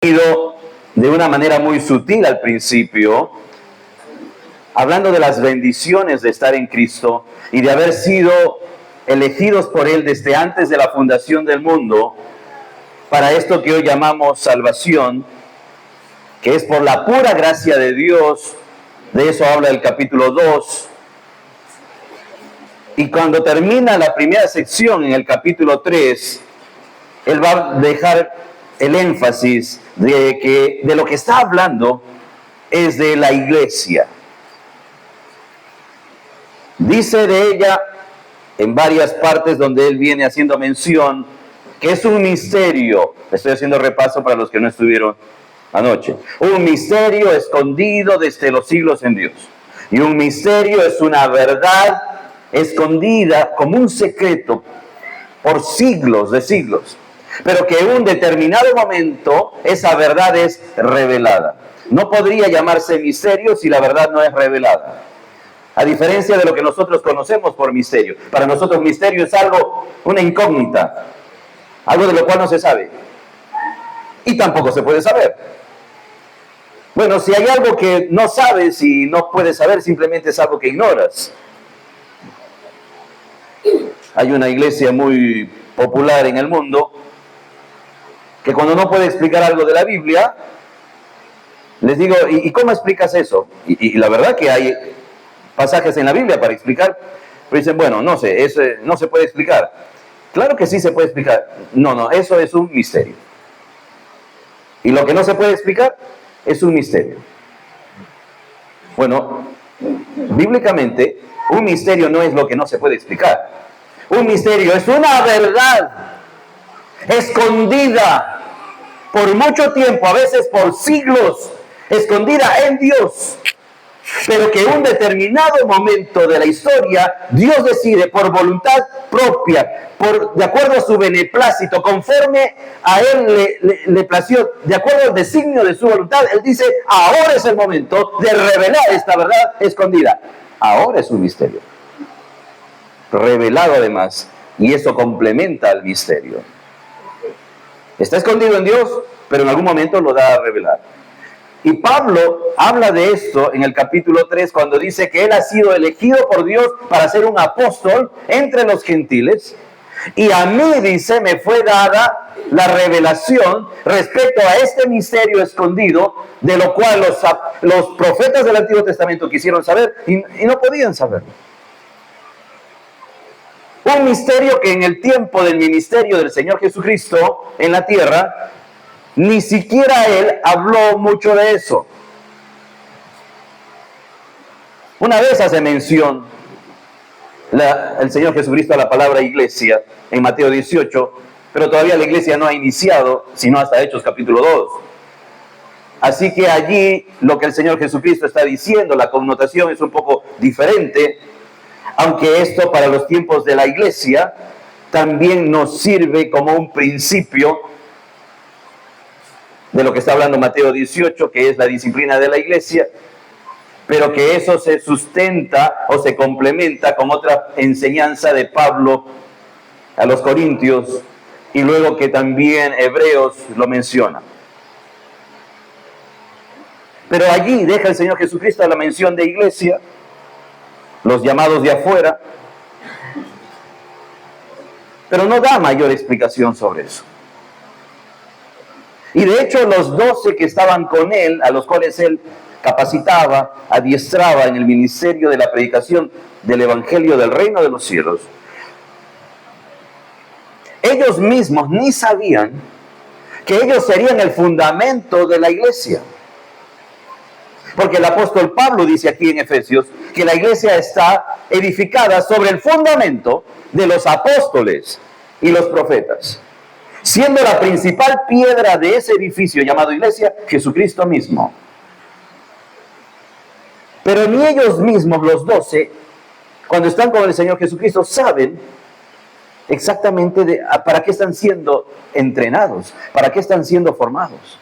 de una manera muy sutil al principio, hablando de las bendiciones de estar en Cristo y de haber sido elegidos por Él desde antes de la fundación del mundo, para esto que hoy llamamos salvación, que es por la pura gracia de Dios. De eso habla el capítulo 2. Y cuando termina la primera sección en el capítulo 3, Él va a dejar el énfasis de lo que está hablando es de la iglesia. Dice de ella en varias partes donde Él viene haciendo mención que es un misterio. Estoy haciendo repaso para los que no estuvieron anoche. Un misterio escondido desde los siglos en Dios. Y un misterio es una verdad escondida como un secreto por siglos de siglos. Pero que en un determinado momento esa verdad es revelada. No podría llamarse misterio si la verdad no es revelada. A diferencia de lo que nosotros conocemos por misterio. Para nosotros misterio es algo, una incógnita. Algo de lo cual no se sabe. Y tampoco se puede saber. Bueno, si hay algo que no sabes y no puedes saber, simplemente es algo que ignoras. Hay una iglesia muy popular en el mundo que cuando no puede explicar algo de la Biblia, les digo, ¿y cómo explicas eso? Y la verdad que hay pasajes en la Biblia para explicar, pero dicen, bueno, no sé, eso no se puede explicar. Claro que sí se puede explicar. No, eso es un misterio. Y lo que no se puede explicar es un misterio. Bueno, bíblicamente, un misterio no es lo que no se puede explicar. Un misterio es una verdad escondida por mucho tiempo, a veces por siglos, escondida en Dios, pero que en un determinado momento de la historia, Dios decide por voluntad propia, de acuerdo a su beneplácito, conforme a Él le plació, de acuerdo al designio de su voluntad, Él dice, ahora es el momento de revelar esta verdad escondida. Ahora es un misterio. Revelado además, y eso complementa al misterio. Está escondido en Dios, pero en algún momento lo da a revelar. Y Pablo habla de esto en el capítulo 3 cuando dice que él ha sido elegido por Dios para ser un apóstol entre los gentiles. Y a mí, dice, me fue dada la revelación respecto a este misterio escondido, de lo cual los profetas del Antiguo Testamento quisieron saber y no podían saberlo. Un misterio que en el tiempo del ministerio del Señor Jesucristo en la tierra, ni siquiera Él habló mucho de eso. Una vez hace mención el Señor Jesucristo a la palabra iglesia en Mateo 18, pero todavía la iglesia no ha iniciado, sino hasta Hechos capítulo 2. Así que allí lo que el Señor Jesucristo está diciendo, la connotación es un poco diferente, aunque esto para los tiempos de la iglesia también nos sirve como un principio de lo que está hablando Mateo 18, que es la disciplina de la iglesia, pero que eso se sustenta o se complementa con otra enseñanza de Pablo a los Corintios, y luego que también Hebreos lo menciona. Pero allí deja el Señor Jesucristo la mención de iglesia, los llamados de afuera, pero no da mayor explicación sobre eso. Y de hecho los 12 que estaban con él, a los cuales él capacitaba, adiestraba en el ministerio de la predicación del Evangelio del Reino de los Cielos, ellos mismos ni sabían que ellos serían el fundamento de la iglesia. Porque el apóstol Pablo dice aquí en Efesios que la iglesia está edificada sobre el fundamento de los apóstoles y los profetas, siendo la principal piedra de ese edificio llamado iglesia Jesucristo mismo. Pero ni ellos mismos, los 12, cuando están con el Señor Jesucristo, saben exactamente para qué están siendo entrenados, para qué están siendo formados.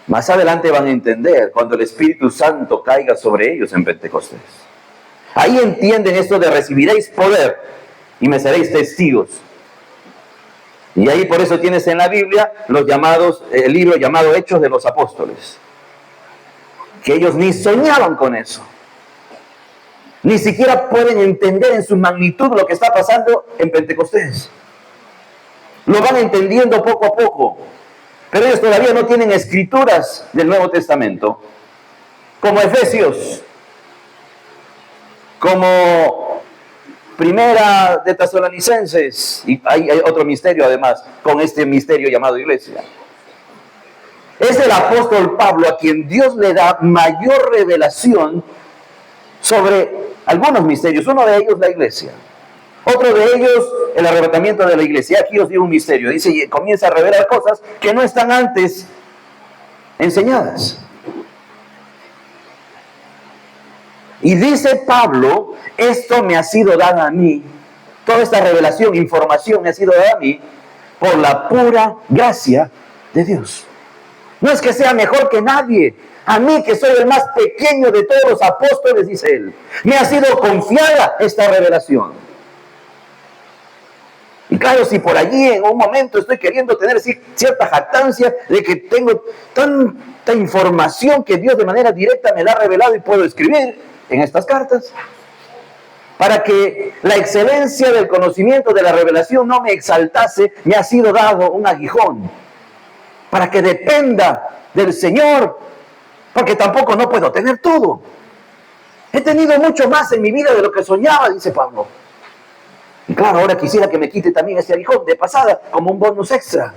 Más adelante van a entender cuando el Espíritu Santo caiga sobre ellos en Pentecostés. Ahí entienden esto de recibiréis poder y me seréis testigos. Y ahí por eso tienes en la Biblia el libro llamado Hechos de los Apóstoles. Que ellos ni soñaban con eso. Ni siquiera pueden entender en su magnitud lo que está pasando en Pentecostés. Lo van entendiendo poco a poco. Pero ellos todavía no tienen escrituras del Nuevo Testamento. Como Efesios. Como Primera de Tesalonicenses. Y hay otro misterio además, con este misterio llamado iglesia. Es el apóstol Pablo a quien Dios le da mayor revelación sobre algunos misterios. Uno de ellos, la iglesia. Otro de ellos, el arrebatamiento de la iglesia. Aquí os digo un misterio. Dice, y comienza a revelar cosas que no están antes enseñadas. Y dice Pablo, esto me ha sido dado a mí. Toda esta revelación, información me ha sido dada a mí por la pura gracia de Dios. No es que sea mejor que nadie. A mí, que soy el más pequeño de todos los apóstoles, dice él, me ha sido confiada esta revelación. Y claro, si por allí en un momento estoy queriendo tener cierta jactancia de que tengo tanta información que Dios de manera directa me la ha revelado y puedo escribir en estas cartas, para que la excelencia del conocimiento de la revelación no me exaltase, me ha sido dado un aguijón, para que dependa del Señor, porque tampoco no puedo tener todo. He tenido mucho más en mi vida de lo que soñaba, dice Pablo. Y claro, ahora quisiera que me quite también ese aguijón de pasada, como un bonus extra.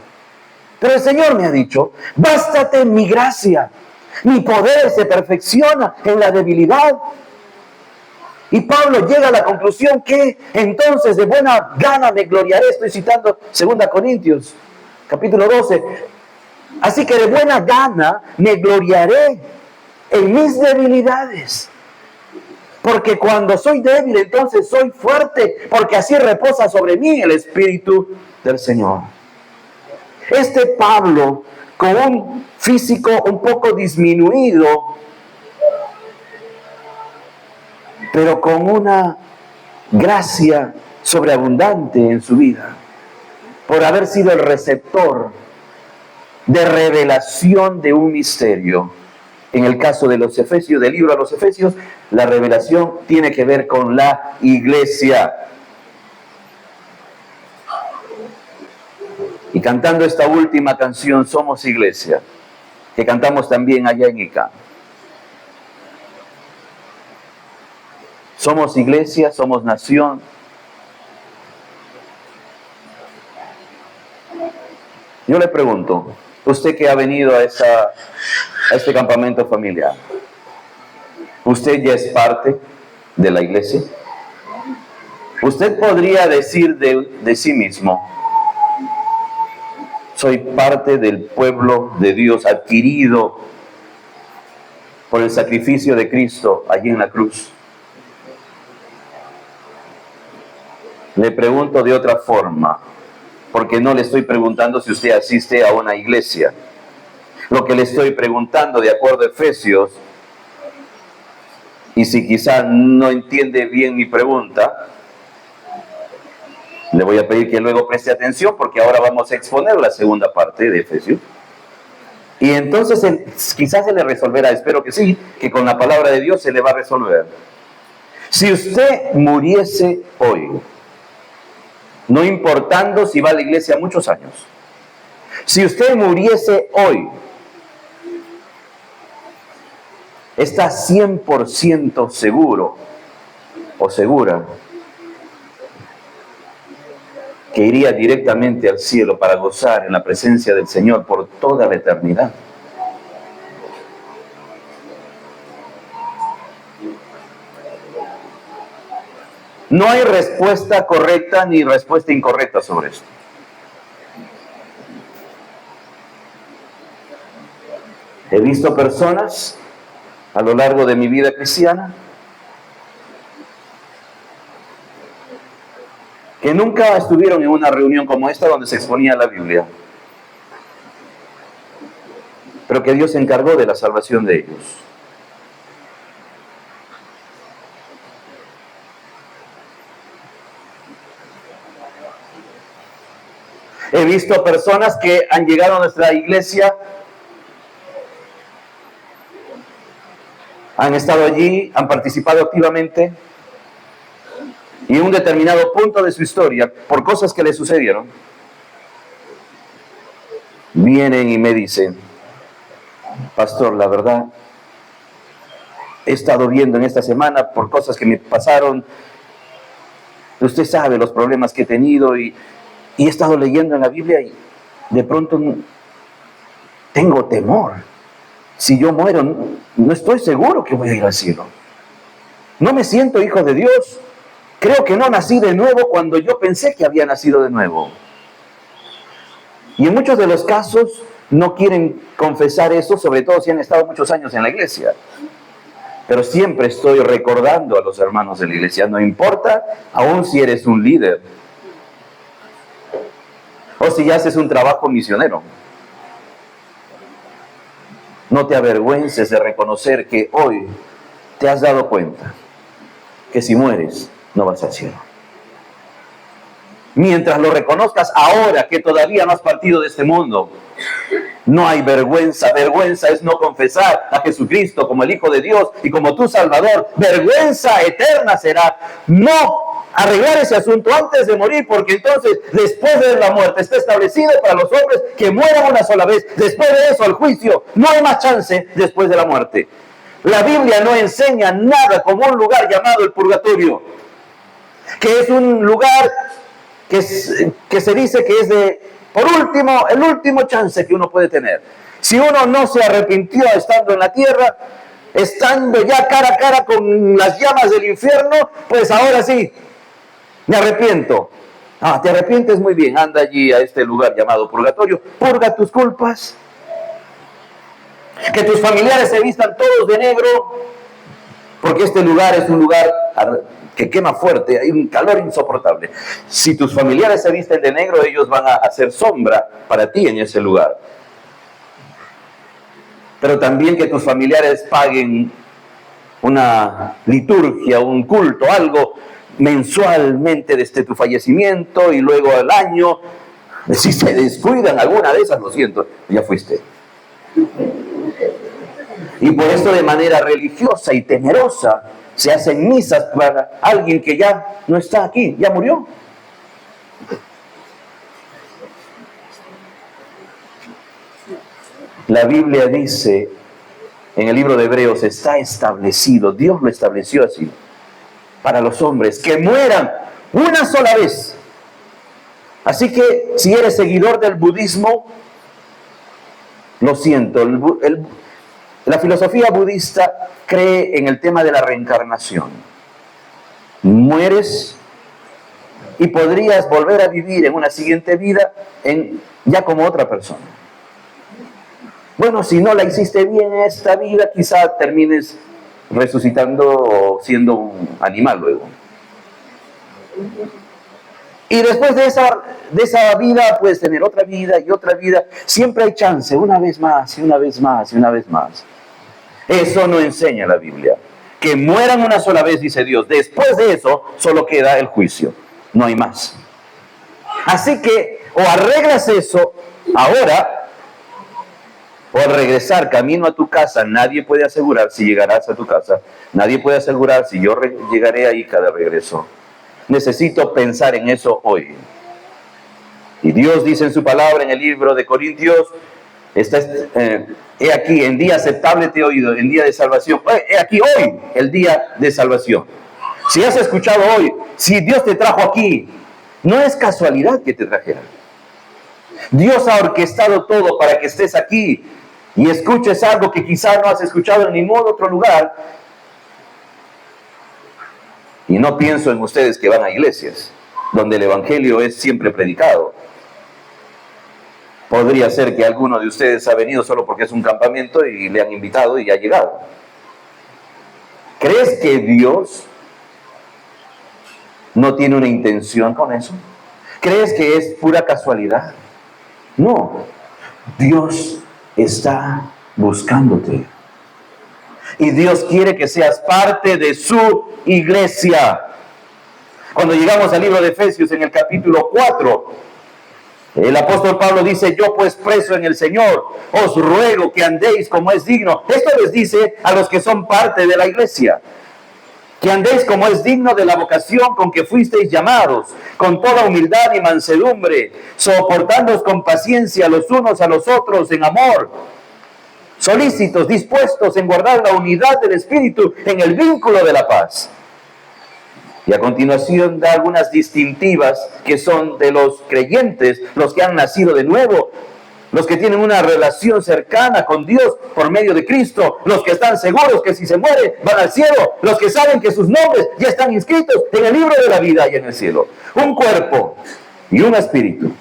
Pero el Señor me ha dicho, bástate mi gracia, mi poder se perfecciona en la debilidad. Y Pablo llega a la conclusión que entonces de buena gana me gloriaré. Estoy citando 2 Corintios, capítulo 12. Así que de buena gana me gloriaré en mis debilidades. Porque cuando soy débil, entonces soy fuerte, porque así reposa sobre mí el Espíritu del Señor. Este Pablo, con un físico un poco disminuido, pero con una gracia sobreabundante en su vida, por haber sido el receptor de revelación de un misterio. En el caso de los Efesios, del libro a los Efesios, la revelación tiene que ver con la iglesia. Y cantando esta última canción, Somos Iglesia, que cantamos también allá en Ica. Somos iglesia, somos nación. Yo le pregunto, usted que ha venido a este campamento familiar, ¿usted ya es parte de la iglesia? Usted podría decir de sí mismo, soy parte del pueblo de Dios adquirido por el sacrificio de Cristo allí en la cruz. Le pregunto de otra forma, porque no le estoy preguntando si usted asiste a una iglesia. Lo que le estoy preguntando, de acuerdo a Efesios, y si quizá no entiende bien mi pregunta, le voy a pedir que luego preste atención, porque ahora vamos a exponer la segunda parte de Efesios. Y entonces quizás se le resolverá, espero que sí, que con la palabra de Dios se le va a resolver. Si usted muriese hoy, no importando si va a la iglesia muchos años, si usted muriese hoy, está 100% seguro o segura que iría directamente al cielo para gozar en la presencia del Señor por toda la eternidad. No hay respuesta correcta ni respuesta incorrecta sobre esto. He visto personas a lo largo de mi vida cristiana que nunca estuvieron en una reunión como esta donde se exponía la Biblia, pero que Dios se encargó de la salvación de ellos. He visto personas que han llegado a nuestra iglesia, han estado allí, han participado activamente, y en un determinado punto de su historia, por cosas que le sucedieron, vienen y me dicen: pastor, la verdad, he estado viendo en esta semana por cosas que me pasaron. Usted sabe los problemas que he tenido y he estado leyendo en la Biblia y de pronto tengo temor. Si yo muero, no estoy seguro que voy a ir al cielo. No me siento hijo de Dios. Creo que no nací de nuevo cuando yo pensé que había nacido de nuevo. Y en muchos de los casos no quieren confesar eso, sobre todo si han estado muchos años en la iglesia. Pero siempre estoy recordando a los hermanos de la iglesia, no importa, aun si eres un líder o si ya haces un trabajo misionero, no te avergüences de reconocer que hoy te has dado cuenta que si mueres no vas al cielo. Mientras lo reconozcas ahora que todavía no has partido de este mundo, no hay vergüenza. Vergüenza es no confesar a Jesucristo como el Hijo de Dios y como tu Salvador. Vergüenza eterna será no arreglar ese asunto antes de morir, porque entonces después de la muerte está establecido para los hombres que mueran una sola vez. Después de eso el juicio. No hay más chance después de la muerte. La Biblia no enseña nada como un lugar llamado el purgatorio, que es un lugar que se dice que es el último chance que uno puede tener. Si uno no se arrepintió estando en la tierra, estando ya cara a cara con las llamas del infierno, pues ahora sí, me arrepiento. Te arrepientes, muy bien, anda allí a este lugar llamado purgatorio, purga tus culpas. Que tus familiares se vistan todos de negro, porque este lugar es un lugar que quema fuerte, hay un calor insoportable. Si tus familiares se visten de negro, ellos van a hacer sombra para ti en ese lugar. Pero también que tus familiares paguen una liturgia, un culto, algo mensualmente desde tu fallecimiento y luego al año. Si se descuidan alguna de esas, lo siento, ya fuiste. Y por esto de manera religiosa y temerosa se hacen misas para alguien que ya no está aquí, ya murió. La Biblia dice en el libro de Hebreos, está establecido, Dios lo estableció así, para los hombres, que mueran una sola vez. Así que si eres seguidor del budismo, lo siento, la filosofía budista cree en el tema de la reencarnación. Mueres y podrías volver a vivir en una siguiente vida ya como otra persona. Bueno, si no la hiciste bien en esta vida, quizá termines resucitando o siendo un animal luego. Y después de esa vida puedes tener otra vida y otra vida. Siempre hay chance, una vez más y una vez más y una vez más. Eso no enseña la Biblia. Que mueran una sola vez, dice Dios. Después de eso, solo queda el juicio. No hay más. Así que, o arreglas eso ahora, o al regresar camino a tu casa, nadie puede asegurar si llegarás a tu casa. Nadie puede asegurar si yo llegaré ahí cada regreso. Necesito pensar en eso hoy. Y Dios dice en su palabra en el libro de Corintios, he aquí, en día aceptable te he oído, en día de salvación. He aquí hoy, el día de salvación. Si has escuchado hoy, si Dios te trajo aquí, no es casualidad que te trajera. Dios ha orquestado todo para que estés aquí y escuches algo que quizás no has escuchado en ningún otro lugar. Y no pienso en ustedes que van a iglesias, donde el evangelio es siempre predicado. Podría ser que alguno de ustedes ha venido solo porque es un campamento y le han invitado y ha llegado. ¿Crees que Dios no tiene una intención con eso? ¿Crees que es pura casualidad? No. Dios está buscándote. Y Dios quiere que seas parte de su iglesia. Cuando llegamos al libro de Efesios en el capítulo 4, El apóstol Pablo dice, yo pues preso en el Señor, os ruego que andéis como es digno. Esto les dice a los que son parte de la iglesia, que andéis como es digno de la vocación con que fuisteis llamados, con toda humildad y mansedumbre, soportándoos con paciencia los unos a los otros en amor, solícitos, dispuestos en guardar la unidad del Espíritu en el vínculo de la paz. Y a continuación da algunas distintivas que son de los creyentes, los que han nacido de nuevo, los que tienen una relación cercana con Dios por medio de Cristo, los que están seguros que si se mueren van al cielo, los que saben que sus nombres ya están inscritos en el libro de la vida y en el cielo. Un cuerpo y un espíritu,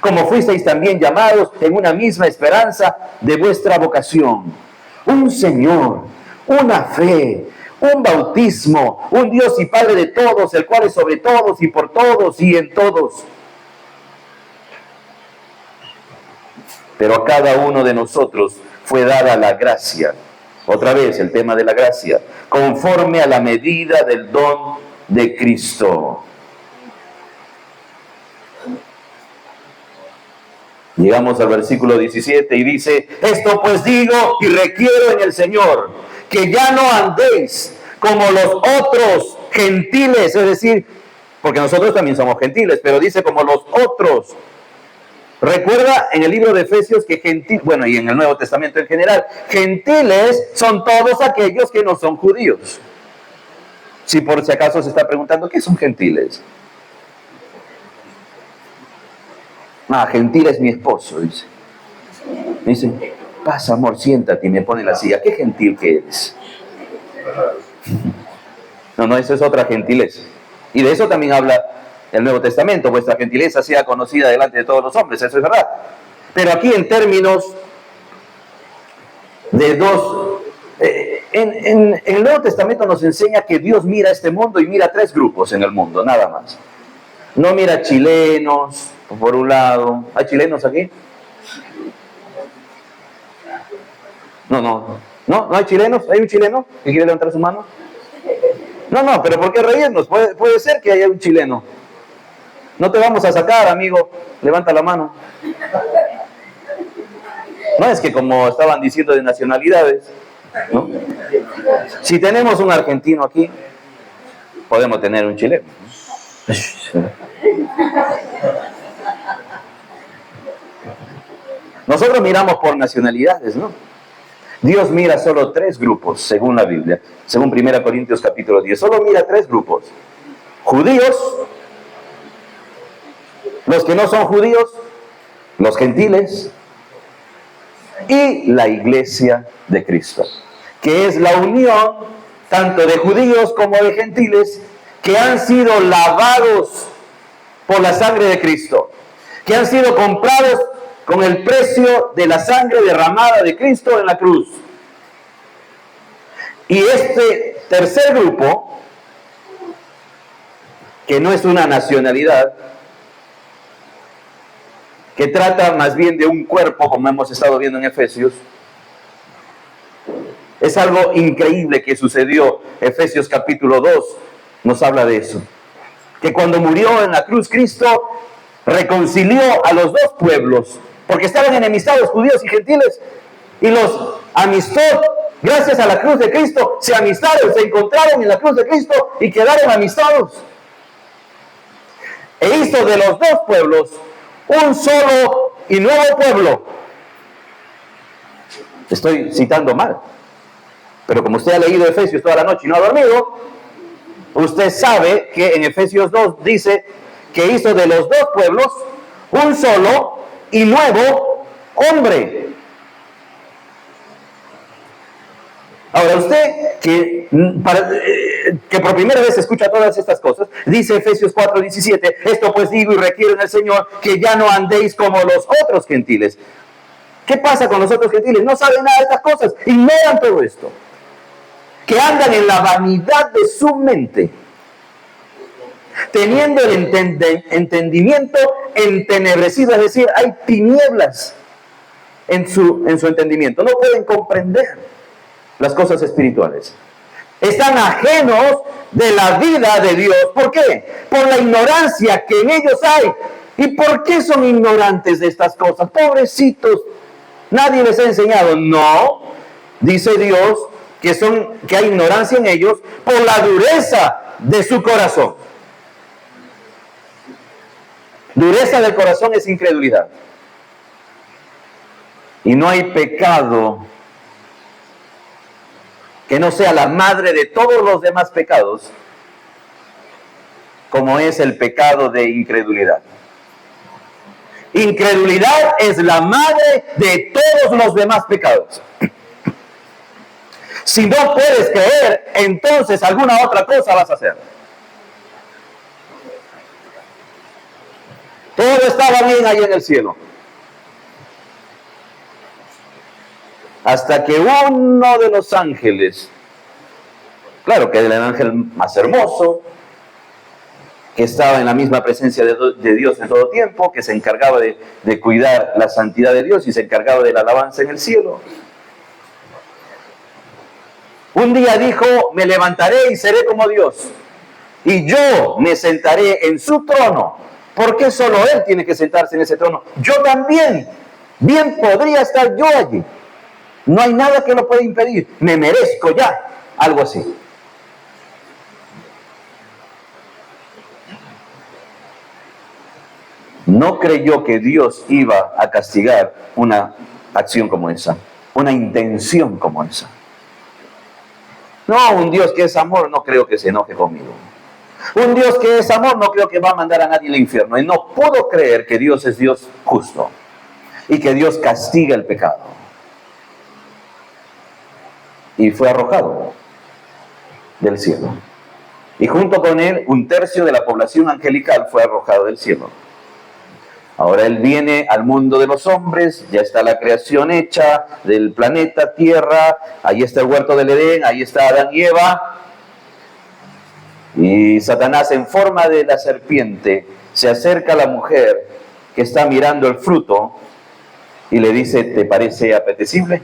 como fuisteis también llamados en una misma esperanza de vuestra vocación. Un Señor, una fe, un bautismo, un Dios y Padre de todos, el cual es sobre todos y por todos y en todos. Pero a cada uno de nosotros fue dada la gracia. Otra vez el tema de la gracia. Conforme a la medida del don de Cristo. Llegamos al versículo 17 y dice, esto pues digo y requiero en el Señor, que ya no andéis como los otros gentiles, es decir, porque nosotros también somos gentiles, pero dice como los otros. Recuerda en el libro de Efesios que gentiles, bueno, y en el Nuevo Testamento en general, gentiles son todos aquellos que no son judíos. Si por si acaso se está preguntando, ¿qué son gentiles? Ah, gentil es mi esposo, dice. Dice, pasa amor, siéntate, y me pone en la silla. ¿Qué gentil que eres? No, eso es otra gentileza. Y de eso también habla el Nuevo Testamento. Vuestra gentileza sea conocida delante de todos los hombres, eso es verdad. Pero aquí en términos de dos... En el Nuevo Testamento nos enseña que Dios mira este mundo y mira tres grupos en el mundo, nada más. No mira chilenos, por un lado. ¿Hay chilenos aquí? No hay chilenos. ¿Hay un chileno que quiere levantar su mano? No, pero ¿por qué reírnos? Puede ser que haya un chileno. No te vamos a sacar, amigo. Levanta la mano. No es que como estaban diciendo de nacionalidades, ¿no? Si tenemos un argentino aquí, podemos tener un chileno. Nosotros miramos por nacionalidades, ¿no? Dios mira solo tres grupos, según la Biblia, según 1 Corintios capítulo 10. Solo mira tres grupos. Judíos, los que no son judíos, los gentiles, y la iglesia de Cristo, que es la unión tanto de judíos como de gentiles, que han sido lavados por la sangre de Cristo, que han sido comprados con el precio de la sangre derramada de Cristo en la cruz. Y este tercer grupo, que no es una nacionalidad, que trata más bien de un cuerpo, como hemos estado viendo en Efesios, es algo increíble que sucedió. Efesios capítulo 2 nos habla de eso. Que cuando murió en la cruz, Cristo reconcilió a los dos pueblos, porque estaban enemistados judíos y gentiles, y los amistó. Gracias a la cruz de Cristo se amistaron, se encontraron en la cruz de Cristo y quedaron amistados. E hizo de los dos pueblos un solo y nuevo pueblo. Estoy citando mal, pero como usted ha leído Efesios toda la noche y no ha dormido, usted sabe que en Efesios 2 dice que hizo de los dos pueblos un solo y nuevo hombre. Ahora usted que por primera vez escucha todas estas cosas, dice Efesios 4:17, esto pues digo y requiero en el Señor que ya no andéis como los otros gentiles. ¿Qué pasa con los otros gentiles? No saben nada de estas cosas, ignoran todo esto. Que andan en la vanidad de su mente, teniendo el entendimiento entenebrecido, es decir, hay tinieblas en su entendimiento, no pueden comprender las cosas espirituales. Están ajenos de la vida de Dios. ¿Por qué? Por la ignorancia que en ellos hay ¿Y por qué son ignorantes de estas cosas? Pobrecitos, nadie les ha enseñado. No, dice Dios que hay ignorancia en ellos por la dureza de su corazón. Dureza del corazón es incredulidad. Y no hay pecado que no sea la madre de todos los demás pecados, como es el pecado de incredulidad. Incredulidad es la madre de todos los demás pecados. Si no puedes creer, entonces alguna otra cosa vas a hacer. Todo estaba bien ahí en el cielo. Hasta que uno de los ángeles, claro que era el ángel más hermoso, que estaba en la misma presencia de Dios en todo tiempo, que se encargaba de cuidar la santidad de Dios y se encargaba de la alabanza en el cielo. Un día dijo, me levantaré y seré como Dios, y yo me sentaré en su trono. ¿Por qué solo Él tiene que sentarse en ese trono? Yo también, bien podría estar yo allí. No hay nada que lo pueda impedir. Me merezco ya, algo así. No creyó que Dios iba a castigar una acción como esa, una intención como esa. No, un Dios que es amor no creo que se enoje conmigo. Un Dios que es amor no creo que va a mandar a nadie al infierno. Y no puedo creer que Dios es Dios justo y que Dios castiga el pecado. Y fue arrojado del cielo. Y junto con él, 1/3 de la población angelical fue arrojado del cielo. Ahora Él viene al mundo de los hombres, ya está la creación hecha del planeta Tierra, ahí está el huerto del Edén, ahí está Adán y Eva. Y Satanás, en forma de la serpiente, se acerca a la mujer que está mirando el fruto y le dice, ¿te parece apetecible?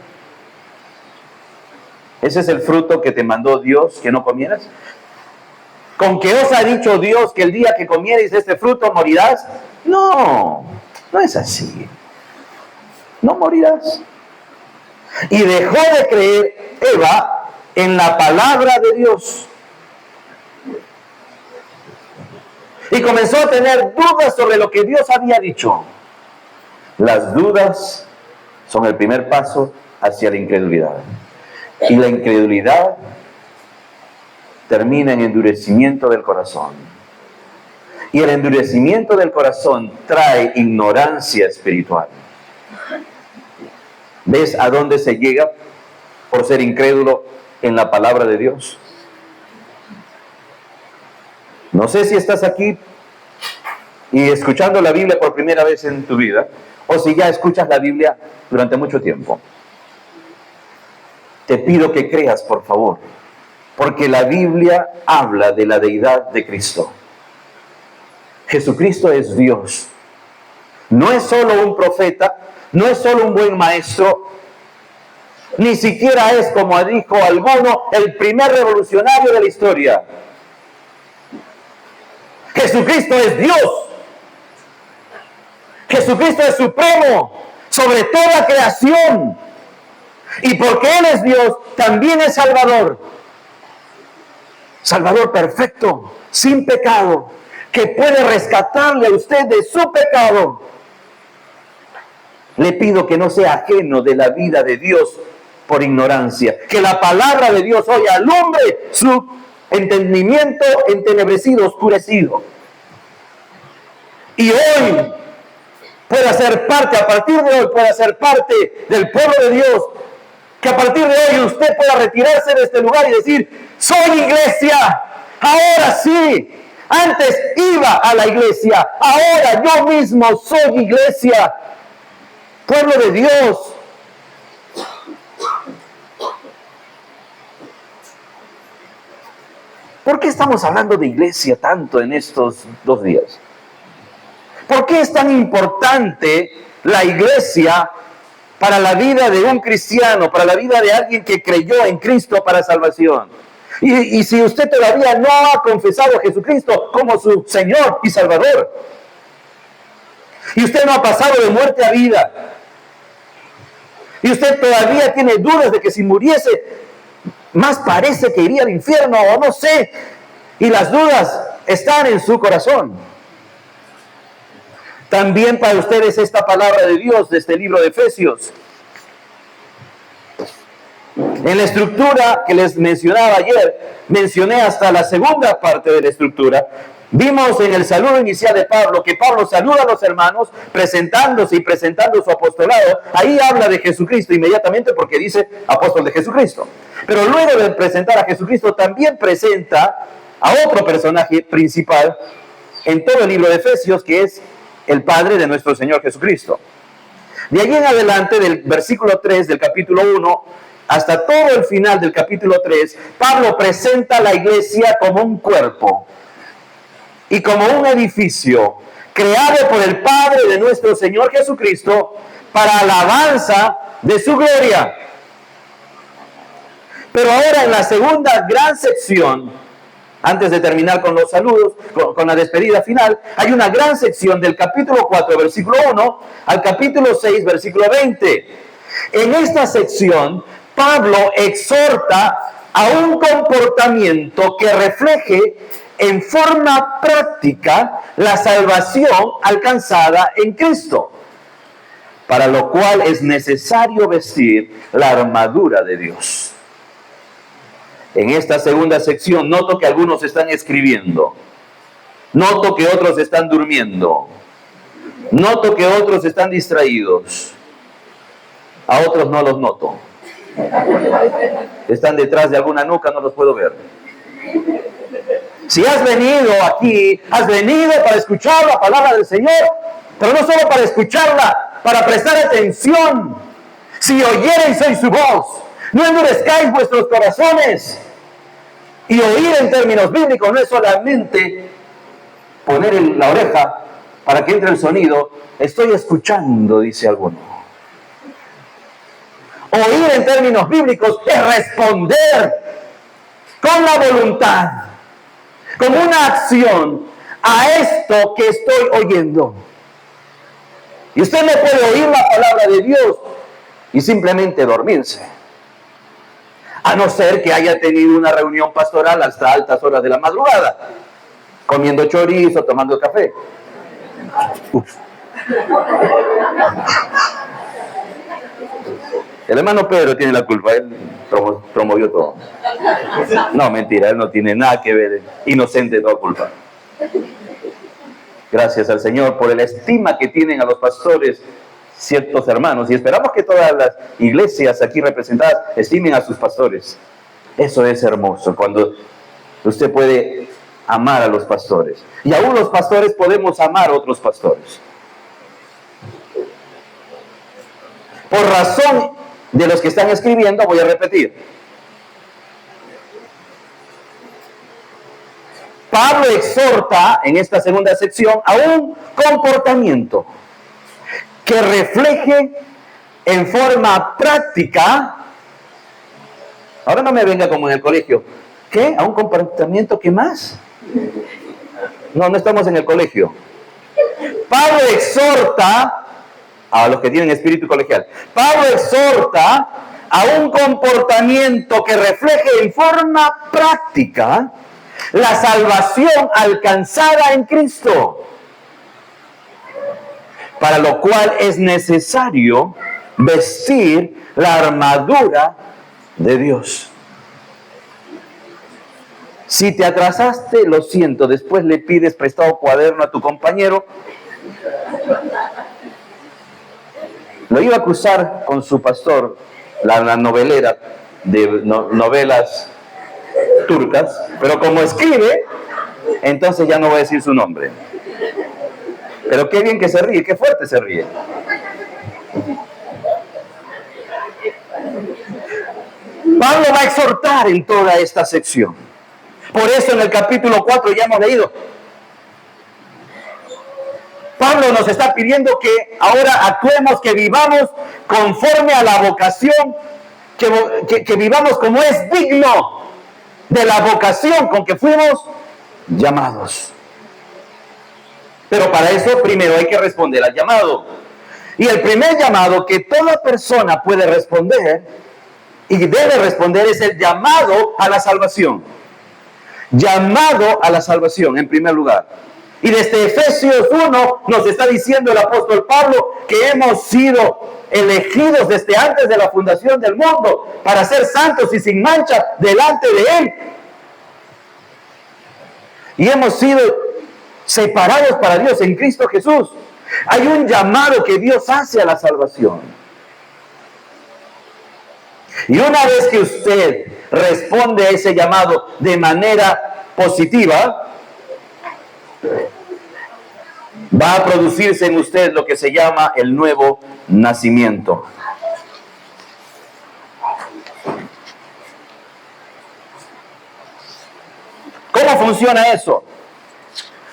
¿Ese es el fruto que te mandó Dios que no comieras? ¿Con qué os ha dicho Dios que el día que comiereis este fruto morirás? No, no es así. No morirás. Y dejó de creer Eva en la palabra de Dios. Y comenzó a tener dudas sobre lo que Dios había dicho. Las dudas son el primer paso hacia la incredulidad. Y la incredulidad termina en endurecimiento del corazón. Y el endurecimiento del corazón trae ignorancia espiritual. ¿Ves a dónde se llega por ser incrédulo en la palabra de Dios? No sé si estás aquí y escuchando la Biblia por primera vez en tu vida, o si ya escuchas la Biblia durante mucho tiempo. Te pido que creas, por favor, porque la Biblia habla de la deidad de Cristo. Jesucristo es Dios. No es solo un profeta, no es solo un buen maestro, ni siquiera es, como dijo alguno, el primer revolucionario de la historia. Jesucristo es Dios. Jesucristo es supremo sobre toda creación. Y porque Él es Dios, también es Salvador. Salvador perfecto, sin pecado, que puede rescatarle a usted de su pecado. Le pido que no sea ajeno de la vida de Dios por ignorancia. Que la palabra de Dios hoy alumbre su entendimiento entenebrecido, oscurecido. Y hoy pueda ser parte, a partir de hoy pueda ser parte del pueblo de Dios. Que a partir de hoy usted pueda retirarse de este lugar y decir, soy iglesia, ahora sí. Antes iba a la iglesia, ahora yo mismo soy iglesia. Pueblo de Dios. ¿Por qué estamos hablando de iglesia tanto en estos 2 días? ¿Por qué es tan importante la iglesia para la vida de un cristiano, para la vida de alguien que creyó en Cristo para salvación? Y si usted todavía no ha confesado a Jesucristo como su Señor y Salvador, y usted no ha pasado de muerte a vida, y usted todavía tiene dudas de que si muriese, más parece que iría al infierno o no sé, y las dudas están en su corazón. También para ustedes esta palabra de Dios de este libro de Efesios. En la estructura que les mencionaba ayer, mencioné hasta la segunda parte de la estructura. Vimos en el saludo inicial de Pablo que Pablo saluda a los hermanos presentándose y presentando su apostolado. Ahí habla de Jesucristo inmediatamente porque dice apóstol de Jesucristo. Pero luego de presentar a Jesucristo también presenta a otro personaje principal en todo el libro de Efesios, que es el Padre de nuestro Señor Jesucristo. De allí en adelante, del versículo 3 del capítulo 1 hasta todo el final del capítulo 3, Pablo presenta a la iglesia como un cuerpo y como un edificio creado por el Padre de nuestro Señor Jesucristo para alabanza de su gloria. Pero ahora en la segunda gran sección, antes de terminar con los saludos, con la despedida final, hay una gran sección del capítulo 4, versículo 1 al capítulo 6, versículo 20. En esta sección, Pablo exhorta a un comportamiento que refleje en forma práctica la salvación alcanzada en Cristo, para lo cual es necesario vestir la armadura de Dios. En esta segunda sección noto que algunos están escribiendo, noto que otros están durmiendo, noto que otros están distraídos, a otros no los noto. Están detrás de alguna nuca, no los puedo ver. Si has venido aquí, has venido para escuchar la palabra del Señor, pero no solo para escucharla, para prestar atención. Si oyereis hoy su voz, no endurezcáis vuestros corazones. Y oír en términos bíblicos no es solamente poner la oreja para que entre el sonido. Estoy escuchando, dice alguno. Oír en términos bíblicos es responder con la voluntad, como una acción a esto que estoy oyendo. Y usted no puede oír la palabra de Dios y simplemente dormirse, a no ser que haya tenido una reunión pastoral hasta altas horas de la madrugada, comiendo chorizo, tomando café. Uf. El hermano Pedro tiene la culpa, él promovió todo. No, mentira, él no tiene nada que ver, inocente de toda culpa. Gracias al Señor por la estima que tienen a los pastores ciertos hermanos, y esperamos que todas las iglesias aquí representadas estimen a sus pastores. Eso es hermoso, cuando usted puede amar a los pastores, y aún los pastores podemos amar a otros pastores. Por razón de los que están escribiendo, voy a repetir. Pablo exhorta en esta segunda sección a un comportamiento que refleje en forma práctica. Ahora no me venga como en el colegio. ¿Qué? ¿A un comportamiento qué más? No estamos en el colegio. Pablo exhorta a los que tienen espíritu colegial. Pablo exhorta a un comportamiento que refleje en forma práctica la salvación alcanzada en Cristo, para lo cual es necesario vestir la armadura de Dios. Si te atrasaste, lo siento, después le pides prestado cuaderno a tu compañero. Lo iba a acusar con su pastor, la novelera de novelas turcas, pero como escribe, entonces ya no voy a decir su nombre. Pero qué bien que se ríe, qué fuerte se ríe. Pablo va a exhortar en toda esta sección. Por eso en el capítulo 4 ya hemos leído. Pablo nos está pidiendo que ahora actuemos, que vivamos conforme a la vocación, que vivamos como es digno de la vocación con que fuimos llamados. Pero para eso primero hay que responder al llamado. Y el primer llamado que toda persona puede responder y debe responder es el llamado a la salvación. Llamado a la salvación, en primer lugar. Y desde Efesios 1 nos está diciendo el apóstol Pablo que hemos sido elegidos desde antes de la fundación del mundo para ser santos y sin mancha delante de Él. Y hemos sido separados para Dios en Cristo Jesús. Hay un llamado que Dios hace a la salvación. Y una vez que usted responde a ese llamado de manera positiva, va a producirse en usted lo que se llama el nuevo nacimiento. ¿Cómo funciona eso?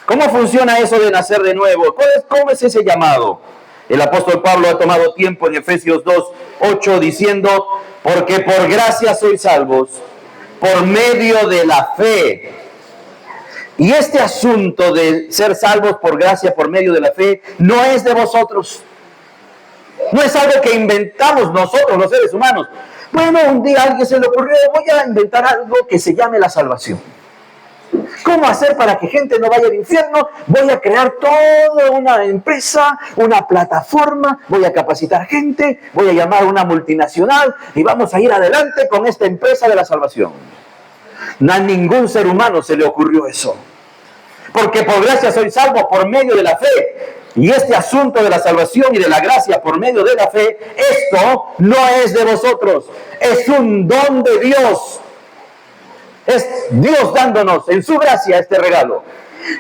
¿Cómo funciona eso de nacer de nuevo? ¿Cómo es ese llamado? El apóstol Pablo ha tomado tiempo en Efesios 2:8 diciendo, porque por gracia sois salvos, por medio de la fe. Y este asunto de ser salvos por gracia, por medio de la fe, no es de vosotros. No es algo que inventamos nosotros, los seres humanos. Bueno, un día a alguien se le ocurrió, voy a inventar algo que se llame la salvación. ¿Cómo hacer para que gente no vaya al infierno? Voy a crear toda una empresa, una plataforma, voy a capacitar gente, voy a llamar a una multinacional y vamos a ir adelante con esta empresa de la salvación. A ningún ser humano se le ocurrió eso. Porque por gracia soy salvo por medio de la fe. Y este asunto de la salvación y de la gracia por medio de la fe, esto no es de vosotros, es un don de Dios. Es Dios dándonos en su gracia este regalo.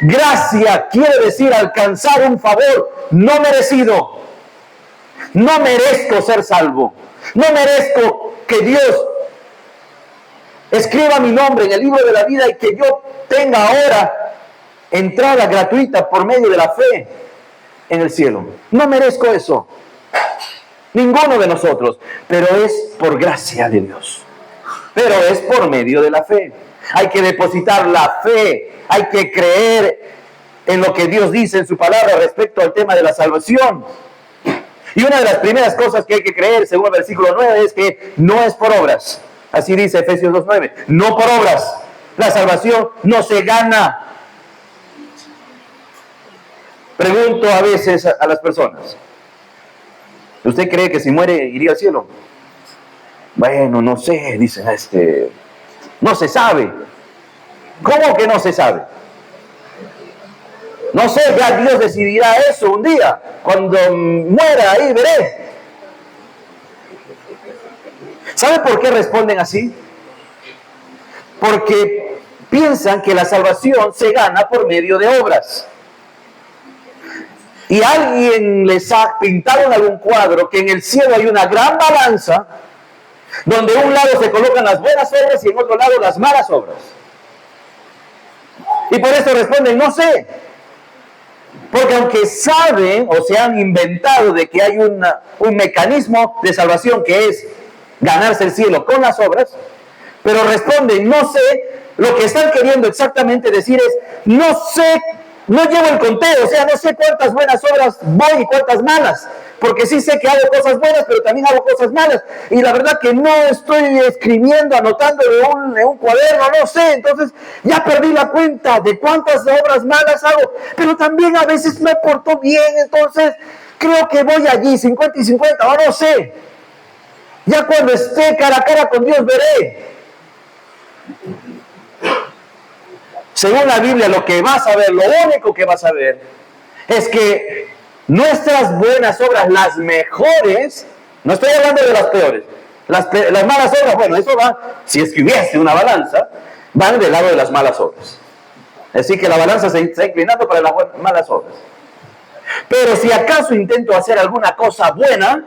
Gracia quiere decir alcanzar un favor no merecido. No merezco ser salvo. No merezco que Dios escriba mi nombre en el libro de la vida y que yo tenga ahora entrada gratuita por medio de la fe en el cielo. No merezco eso. Ninguno de nosotros. Pero es por gracia de Dios. Pero es por medio de la fe. Hay que depositar la fe. Hay que creer en lo que Dios dice en su palabra respecto al tema de la salvación. Y una de las primeras cosas que hay que creer, según el versículo 9, es que no es por obras. Así dice Efesios 2:9. No por obras. La salvación no se gana. Pregunto a veces a las personas. ¿Usted cree que si muere iría al cielo? Bueno, no sé, dicen, no se sabe. ¿Cómo que no se sabe? No sé, ya Dios decidirá eso un día. Cuando muera, ahí veré. ¿Sabe por qué responden así? Porque piensan que la salvación se gana por medio de obras. Y alguien les ha pintado en algún cuadro que en el cielo hay una gran balanza donde un lado se colocan las buenas obras y en otro lado las malas obras. Y por eso responden, no sé. Porque aunque saben o se han inventado de que hay un mecanismo de salvación que es ganarse el cielo con las obras, pero responden, no sé, lo que están queriendo exactamente decir es, no sé, no llevo el conteo, o sea, no sé cuántas buenas obras voy y cuántas malas, porque sí sé que hago cosas buenas, pero también hago cosas malas, y la verdad que no estoy escribiendo, anotando en un cuaderno, no sé, entonces ya perdí la cuenta de cuántas obras malas hago, pero también a veces me porto bien, entonces creo que voy allí, 50 y 50, o no sé, ya cuando esté cara a cara con Dios veré. Según la Biblia, lo que vas a ver, lo único que vas a ver, es que nuestras buenas obras, las mejores, no estoy hablando de las peores, las malas obras, bueno, eso va, si es que hubiese una balanza, van del lado de las malas obras. Así que la balanza se está inclinando para las malas obras. Pero si acaso intento hacer alguna cosa buena,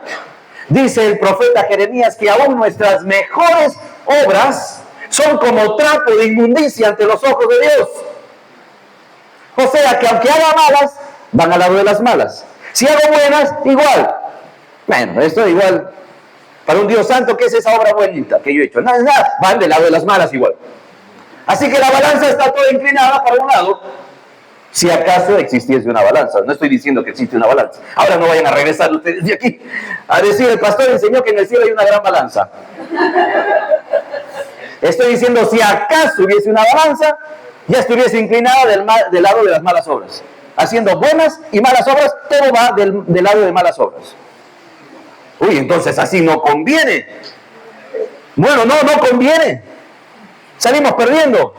dice el profeta Jeremías que aún nuestras mejores obras son como trapo de inmundicia ante los ojos de Dios. O sea que aunque haga malas, van al lado de las malas. Si hago buenas, igual. Bueno, esto igual. Para un Dios santo, ¿qué es esa obra bonita que yo he hecho? Nada, van del lado de las malas igual. Así que la balanza está toda inclinada para un lado. Si acaso existiese una balanza. No estoy diciendo que existe una balanza. Ahora no vayan a regresar ustedes de aquí a decir, el pastor enseñó que en el cielo hay una gran balanza. Estoy diciendo, si acaso hubiese una balanza, ya estuviese inclinada del lado de las malas obras. Haciendo buenas y malas obras, todo va del lado de malas obras. Uy, entonces así no conviene. Bueno, no conviene. Salimos perdiendo.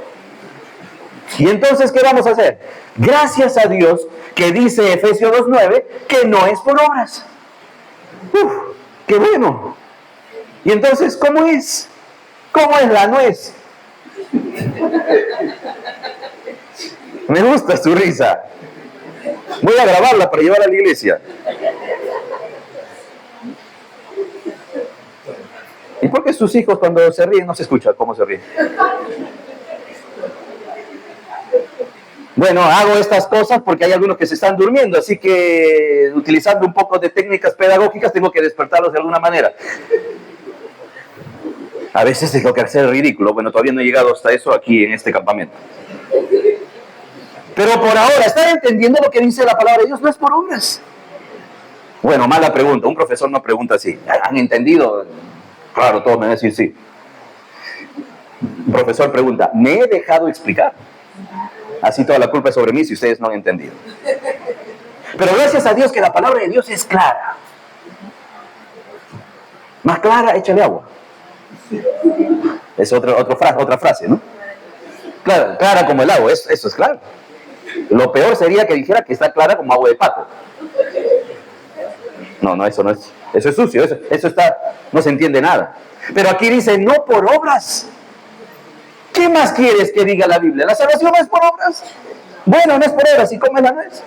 Y entonces, ¿qué vamos a hacer? Gracias a Dios que dice Efesios 2:9 que no es por obras. ¡Qué bueno! Y entonces, ¿cómo es? ¿Cómo es la nuez? Me gusta su risa. Voy a grabarla para llevar a la iglesia. ¿Y por qué sus hijos cuando se ríen no se escucha cómo se ríen? Bueno, hago estas cosas porque hay algunos que se están durmiendo, así que utilizando un poco de técnicas pedagógicas tengo que despertarlos de alguna manera. A veces tengo que hacer el ridículo. Bueno, todavía no he llegado hasta eso aquí en este campamento. Pero por ahora, ¿están entendiendo lo que dice la palabra de Dios? No es por obras. Bueno, mala pregunta. Un profesor no pregunta así. ¿Han entendido? Claro, todos me van a decir sí. El profesor pregunta, ¿me he dejado explicar? Así toda la culpa es sobre mí si ustedes no han entendido. Pero gracias a Dios que la palabra de Dios es clara. Más clara, échale agua. Es otra frase, ¿no? Clara como el agua, eso es claro. Lo peor sería que dijera que está clara como agua de pato. No, eso no es. Eso es sucio, eso está, no se entiende nada. Pero aquí dice, no por obras. ¿Qué más quieres que diga la Biblia? ¿La salvación no es por obras? Bueno, no es por obras, ¿y cómo es la nuez?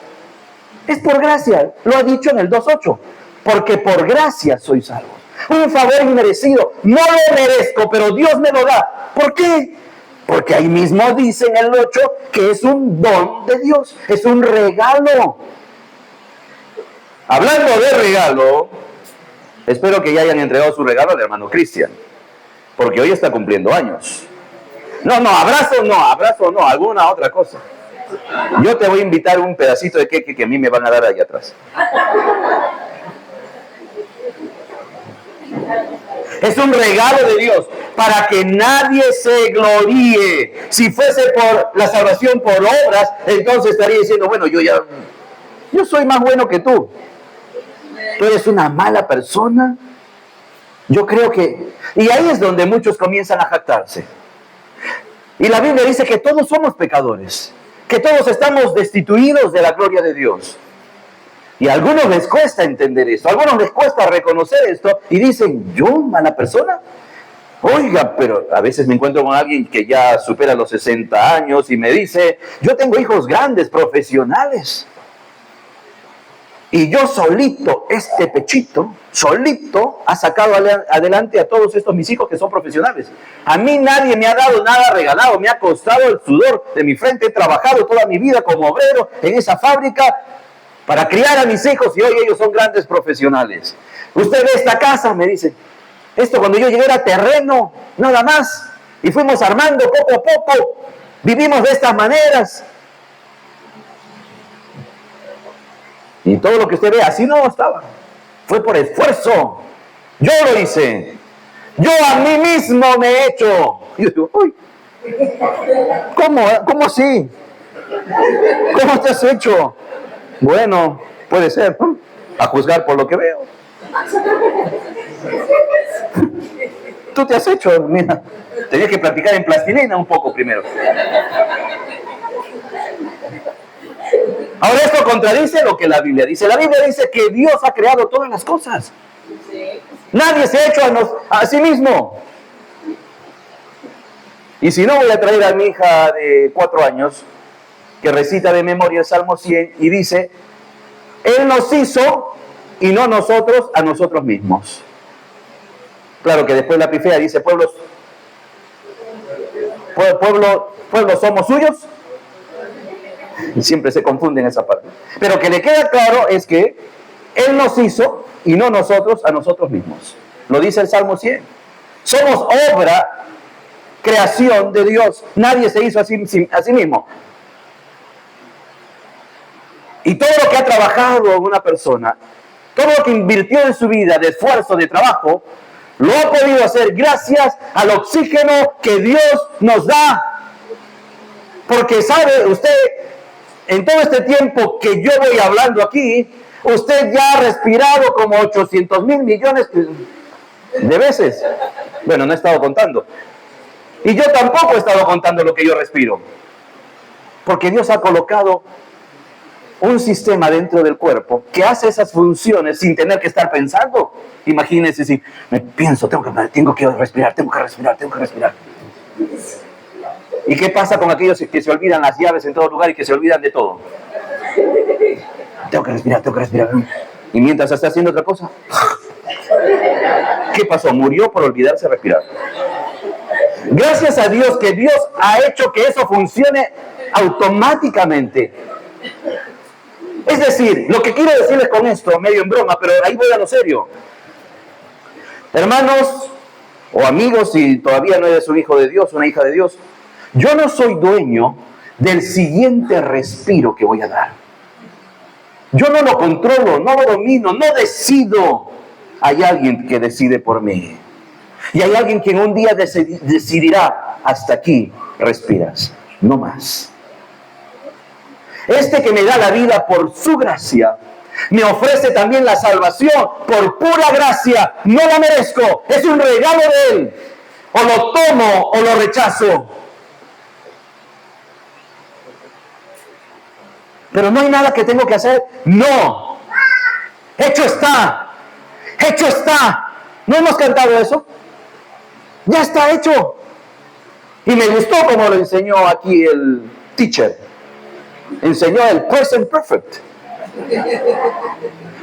Es por gracia, lo ha dicho en el 2:8. Porque por gracia soy salvo. Un favor inmerecido, no lo merezco, pero Dios me lo da. ¿Por qué? Porque ahí mismo dice en el 8 que es un don de Dios, es un regalo. Hablando de regalo, espero que ya hayan entregado su regalo al hermano Cristian, porque hoy está cumpliendo años. No, abrazo no, alguna otra cosa. Yo te voy a invitar un pedacito de queque que a mí me van a dar ahí atrás. Es un regalo de Dios para que nadie se gloríe. Si fuese por la salvación por obras, entonces estaría diciendo, bueno, yo soy más bueno que tú. Tú eres una mala persona. Yo creo que... Y ahí es donde muchos comienzan a jactarse. Y la Biblia dice que todos somos pecadores, que todos estamos destituidos de la gloria de Dios. Y a algunos les cuesta entender esto, a algunos les cuesta reconocer esto y dicen, ¿yo, mala persona? Oiga, pero a veces me encuentro con alguien que ya supera los 60 años y me dice, yo tengo hijos grandes, profesionales. Y yo solito, este pechito, solito, ha sacado adelante a todos estos mis hijos que son profesionales. A mí nadie me ha dado nada regalado, me ha costado el sudor de mi frente, he trabajado toda mi vida como obrero en esa fábrica para criar a mis hijos y hoy ellos son grandes profesionales. Usted ve esta casa, me dice, esto cuando yo llegué era terreno, nada más, y fuimos armando poco a poco, vivimos de estas maneras. Y todo lo que usted ve, así no estaba. Fue por esfuerzo. Yo lo hice. Yo a mí mismo me he hecho. Y yo digo, uy, ¿cómo así? ¿Cómo te has hecho? Bueno, puede ser, ¿no? A juzgar por lo que veo. Tú te has hecho, mira. Tenías que practicar en plastilina un poco primero. Ahora esto contradice lo que la Biblia dice. La Biblia dice que Dios ha creado todas las cosas. Nadie se ha hecho a sí mismo. Y si no, voy a traer a mi hija de 4 años que recita de memoria el Salmo 100 y dice, Él nos hizo y no nosotros a nosotros mismos. Claro que después la pifea dice, pueblos somos suyos. Y siempre se confunde en esa parte. Pero que le queda claro es que Él nos hizo y no nosotros a nosotros mismos. Lo dice el Salmo 100. Somos obra, creación de Dios. Nadie se hizo a sí mismo. Y todo lo que ha trabajado una persona, todo lo que invirtió en su vida de esfuerzo, de trabajo, lo ha podido hacer gracias al oxígeno que Dios nos da. Porque sabe usted, en todo este tiempo que yo voy hablando aquí, usted ya ha respirado como 800,000 millones de veces. Bueno, no he estado contando. Y yo tampoco he estado contando lo que yo respiro. Porque Dios ha colocado un sistema dentro del cuerpo que hace esas funciones sin tener que estar pensando. Imagínense si me pienso, tengo que respirar. ¿Y qué pasa con aquellos que se olvidan las llaves en todo lugar y que se olvidan de todo? Tengo que respirar. Y mientras está haciendo otra cosa, ¿qué pasó? Murió por olvidarse de respirar. Gracias a Dios que Dios ha hecho que eso funcione automáticamente. Es decir, lo que quiero decirles con esto, medio en broma, pero ahí voy a lo serio. Hermanos o amigos, si todavía no eres un hijo de Dios, una hija de Dios, yo no soy dueño del siguiente respiro que voy a dar. Yo no lo controlo, no lo domino, no decido. Hay alguien que decide por mí. Y hay alguien que en un día decidirá, hasta aquí respiras, no más. Este que me da la vida por su gracia, me ofrece también la salvación por pura gracia. No la merezco, es un regalo de Él. O lo tomo o lo rechazo. Pero no hay nada que tengo que hacer. No. Hecho está. ¿No hemos cantado eso? Ya está hecho. Y me gustó como lo enseñó aquí el teacher. Enseñó el present perfect.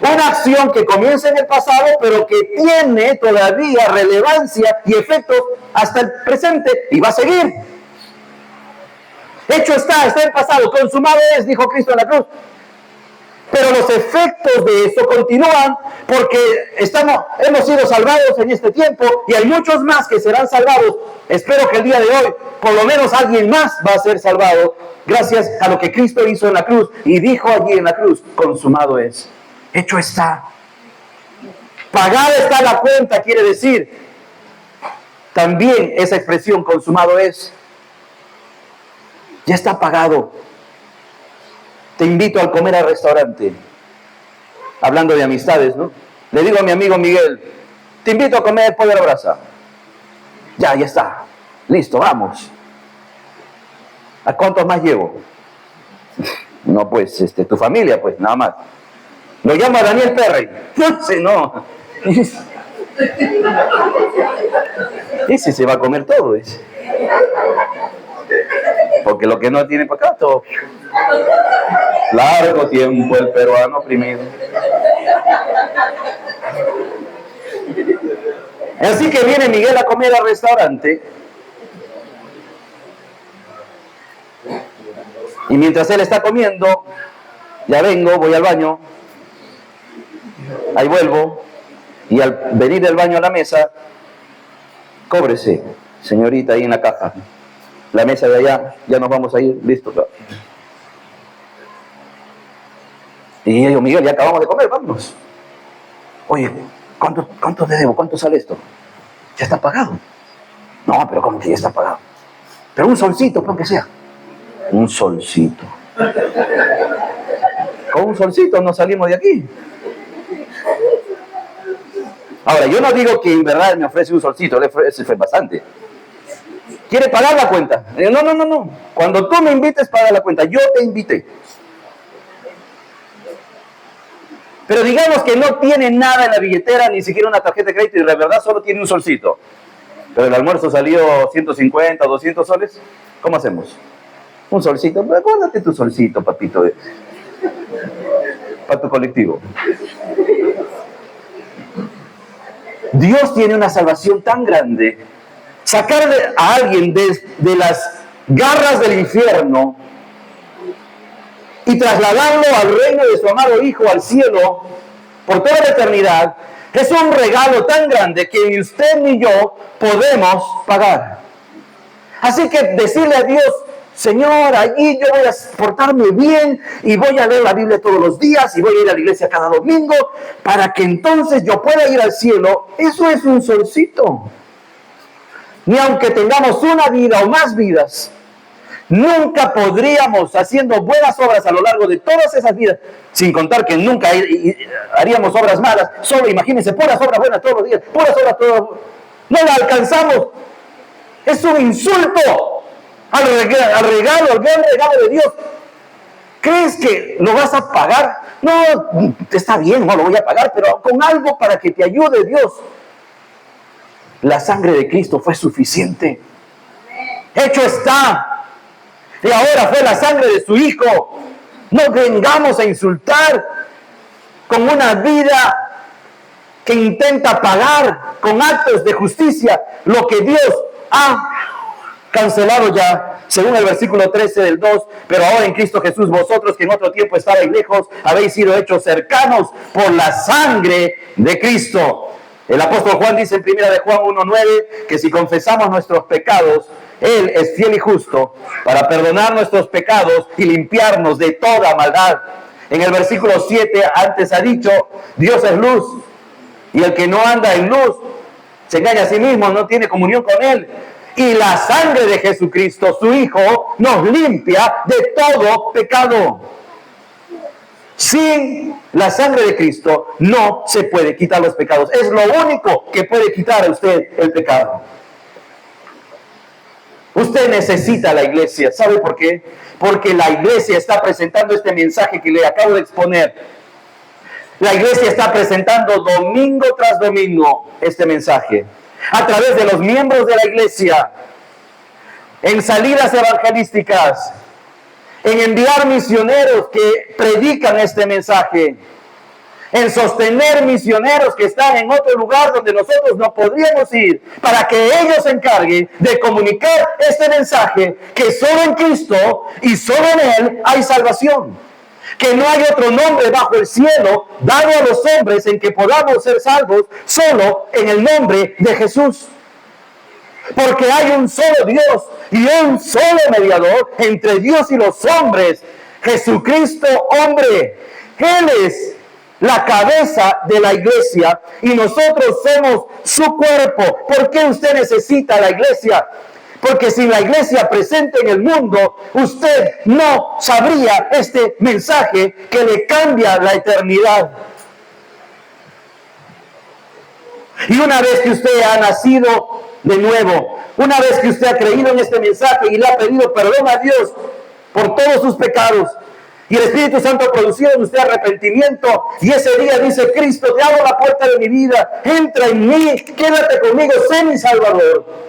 Una acción que comienza en el pasado, pero que tiene todavía relevancia y efectos hasta el presente y va a seguir. Hecho está en pasado, consumado es, dijo Cristo en la cruz. Pero los efectos de eso continúan porque hemos sido salvados en este tiempo y hay muchos más que serán salvados. Espero que el día de hoy, por lo menos alguien más va a ser salvado gracias a lo que Cristo hizo en la cruz y dijo allí en la cruz, consumado es. Hecho está. Pagada está la cuenta, quiere decir. También esa expresión, consumado es. Ya está pagado. Te invito a comer al restaurante. Hablando de amistades, ¿no? Le digo a mi amigo Miguel, te invito a comer pollo a la brasa. Ya está. Listo, vamos. ¿A cuántos más llevo? No, pues, tu familia, pues, nada más. Lo llamo a Daniel Perry. No sé, no. Ese se va a comer todo, ese. Porque lo que no tiene para acá, todo. Largo tiempo el peruano oprimido. Así que viene Miguel a comer al restaurante. Y mientras él está comiendo, ya vengo, voy al baño. Ahí vuelvo. Y al venir del baño a la mesa, cóbrese, señorita, ahí en la caja. La mesa de allá, ya nos vamos a ir, listo. Y yo digo, Miguel, ya acabamos de comer, vámonos. Oye, ¿cuánto te debo? ¿Cuánto sale esto? Ya está pagado. No, pero ¿cómo que ya está pagado? Pero un solcito, aunque sea. Un solcito. Con un solcito no salimos de aquí. Ahora, yo no digo que en verdad me ofrece un solcito, le ofrece bastante. ¿Quiere pagar la cuenta? No. Cuando tú me invites, paga la cuenta. Yo te invité. Pero digamos que no tiene nada en la billetera, ni siquiera una tarjeta de crédito, y de verdad solo tiene un solcito. Pero el almuerzo salió 150 o 200 soles. ¿Cómo hacemos? Un solcito. Guárdate tu solcito, papito. Para tu colectivo. Dios tiene una salvación tan grande. Sacar a alguien de las garras del infierno y trasladarlo al reino de su amado Hijo, al cielo, por toda la eternidad, es un regalo tan grande que ni usted ni yo podemos pagar. Así que decirle a Dios, Señor, allí yo voy a portarme bien y voy a leer la Biblia todos los días y voy a ir a la iglesia cada domingo para que entonces yo pueda ir al cielo. Eso es un solcito. Ni aunque tengamos una vida o más vidas, nunca podríamos, haciendo buenas obras a lo largo de todas esas vidas, sin contar que nunca haríamos obras malas, solo imagínense, puras obras buenas todos los días, puras obras todos, no la alcanzamos. Es un insulto al gran regalo de Dios. ¿Crees que lo vas a pagar? No, está bien, no lo voy a pagar, pero con algo para que te ayude Dios. La sangre de Cristo fue suficiente. Hecho está. Y ahora fue la sangre de su Hijo. No vengamos a insultar con una vida que intenta pagar con actos de justicia lo que Dios ha cancelado ya, según el versículo 13 del 2, pero ahora en Cristo Jesús, vosotros que en otro tiempo estabais lejos, habéis sido hechos cercanos por la sangre de Cristo. El apóstol Juan dice en 1 de Juan 1:9 que si confesamos nuestros pecados, Él es fiel y justo para perdonar nuestros pecados y limpiarnos de toda maldad. En el versículo 7 antes ha dicho, Dios es luz, y el que no anda en luz se engaña a sí mismo, no tiene comunión con Él. Y la sangre de Jesucristo, su Hijo, nos limpia de todo pecado. Sin la sangre de Cristo no se puede quitar los pecados. Es lo único que puede quitar a usted el pecado. Usted necesita la iglesia. ¿Sabe por qué? Porque la iglesia está presentando este mensaje que le acabo de exponer. La iglesia está presentando domingo tras domingo este mensaje. A través de los miembros de la iglesia, en salidas evangelísticas, en enviar misioneros que predican este mensaje, en sostener misioneros que están en otro lugar donde nosotros no podríamos ir, para que ellos se encarguen de comunicar este mensaje, que solo en Cristo y solo en Él hay salvación. Que no hay otro nombre bajo el cielo dado a los hombres en que podamos ser salvos, solo en el nombre de Jesús. Porque hay un solo Dios y un solo mediador entre Dios y los hombres, Jesucristo hombre. Él es la cabeza de la iglesia y nosotros somos su cuerpo. ¿Por qué usted necesita la iglesia? Porque sin la iglesia presente en el mundo, usted no sabría este mensaje que le cambia la eternidad. Y una vez que usted ha nacido de nuevo, una vez que usted ha creído en este mensaje y le ha pedido perdón a Dios por todos sus pecados, y el Espíritu Santo ha producido en usted arrepentimiento, y ese día dice, Cristo, te abro la puerta de mi vida, entra en mí, quédate conmigo, sé mi Salvador.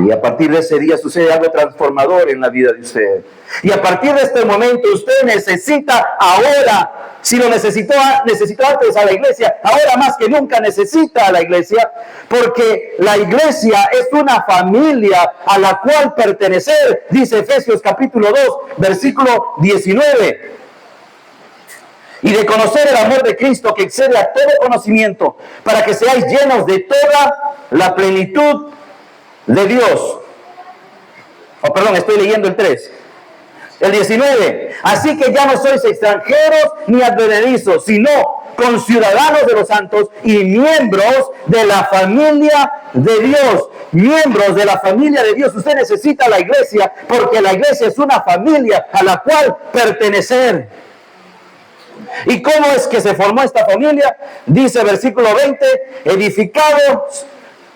Y a partir de ese día sucede algo transformador en la vida de usted. Y a partir de este momento usted necesita ahora, si lo necesitó antes a la iglesia, ahora más que nunca necesita a la iglesia, porque la iglesia es una familia a la cual pertenecer, dice Efesios capítulo 2, versículo 19. Y de conocer el amor de Cristo que excede a todo conocimiento, para que seáis llenos de toda la plenitud de Dios. Estoy leyendo el 3. El 19. Así que ya no sois extranjeros ni advenedizos, sino conciudadanos de los santos y miembros de la familia de Dios. Miembros de la familia de Dios. Usted necesita la iglesia porque la iglesia es una familia a la cual pertenecer. ¿Y cómo es que se formó esta familia? Dice versículo 20, edificados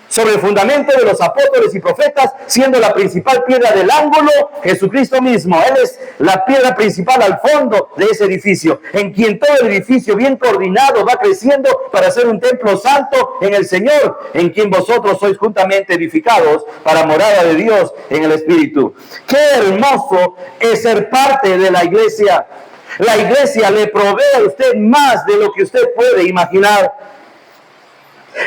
sobre el fundamento de los apóstoles y profetas, siendo la principal piedra del ángulo Jesucristo mismo. Él es la piedra principal al fondo de ese edificio, en quien todo el edificio bien coordinado va creciendo para ser un templo santo en el Señor, en quien vosotros sois juntamente edificados para morada de Dios en el Espíritu. ¡Qué hermoso es ser parte de la iglesia! La iglesia le provee a usted más de lo que usted puede imaginar.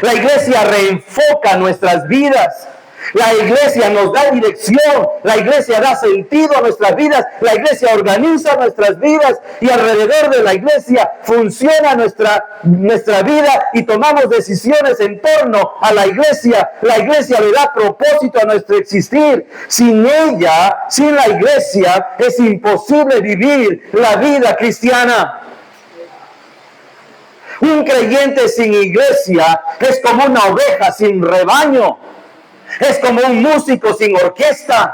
La iglesia reenfoca nuestras vidas. La iglesia nos da dirección, la iglesia da sentido a nuestras vidas, la iglesia organiza nuestras vidas y alrededor de la iglesia funciona nuestra vida y tomamos decisiones en torno a la iglesia. La iglesia le da propósito a nuestro existir. Sin ella, sin la iglesia, es imposible vivir la vida cristiana. Un creyente sin iglesia es como una oveja sin rebaño. Es como un músico sin orquesta.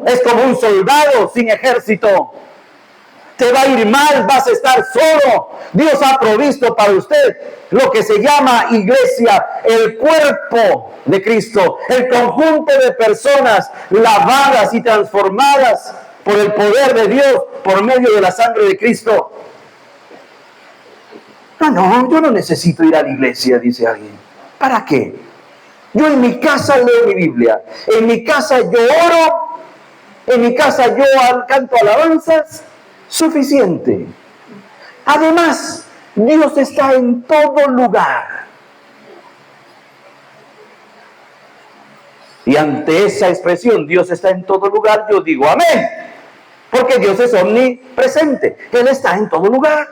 Es como un soldado sin ejército. Te va a ir mal, vas a estar solo. Dios ha provisto para usted lo que se llama iglesia, el cuerpo de Cristo, el conjunto de personas lavadas y transformadas por el poder de Dios, por medio de la sangre de Cristo. No, yo no necesito ir a la iglesia, dice alguien. ¿Para qué? Yo en mi casa leo mi Biblia, en mi casa yo oro, en mi casa yo canto alabanzas, suficiente. Además, Dios está en todo lugar. Y ante esa expresión, Dios está en todo lugar, yo digo amén. Porque Dios es omnipresente, Él está en todo lugar.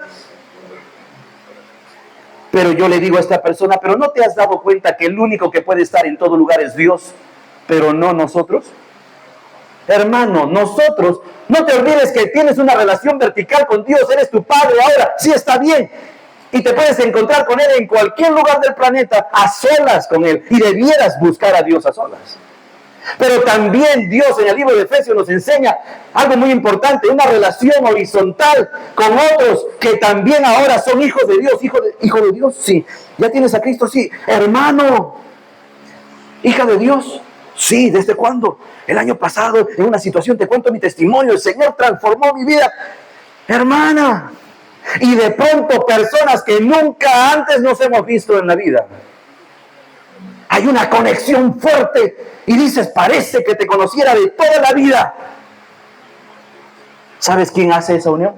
Pero yo le digo a esta persona, ¿pero no te has dado cuenta que el único que puede estar en todo lugar es Dios, pero no nosotros? Hermano, nosotros, no te olvides que tienes una relación vertical con Dios, eres tu Padre ahora, sí está bien. Y te puedes encontrar con Él en cualquier lugar del planeta, a solas con Él, y debieras buscar a Dios a solas. Pero también Dios en el libro de Efesios nos enseña algo muy importante, una relación horizontal con otros que también ahora son hijos de Dios. Hijo de Dios, sí. ¿Ya tienes a Cristo? Sí. Hermano, hija de Dios, sí. ¿Desde cuándo? El año pasado, en una situación, te cuento mi testimonio, el Señor transformó mi vida. Hermana, y de pronto personas que nunca antes nos hemos visto en la vida. Hay una conexión fuerte y dices, parece que te conociera de toda la vida. ¿Sabes quién hace esa unión?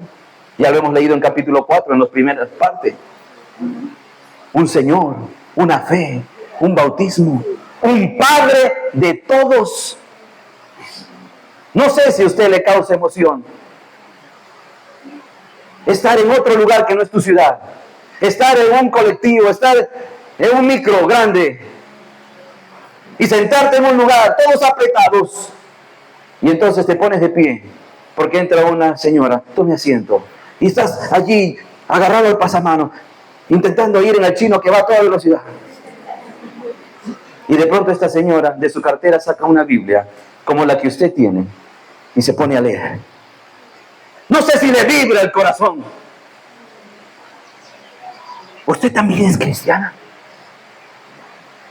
Ya lo hemos leído en capítulo 4, en las primeras partes. Un Señor, una fe, un bautismo, un Padre de todos. No sé si a usted le causa emoción estar en otro lugar que no es tu ciudad, estar en un colectivo, estar en un micro grande, y sentarte en un lugar, todos apretados, y entonces te pones de pie, porque entra una señora, tome asiento, y estás allí, agarrado al pasamano, intentando ir en el chino que va a toda velocidad. Y de pronto esta señora, de su cartera, saca una Biblia, como la que usted tiene, y se pone a leer. No sé si le vibra el corazón. ¿Usted también es cristiana?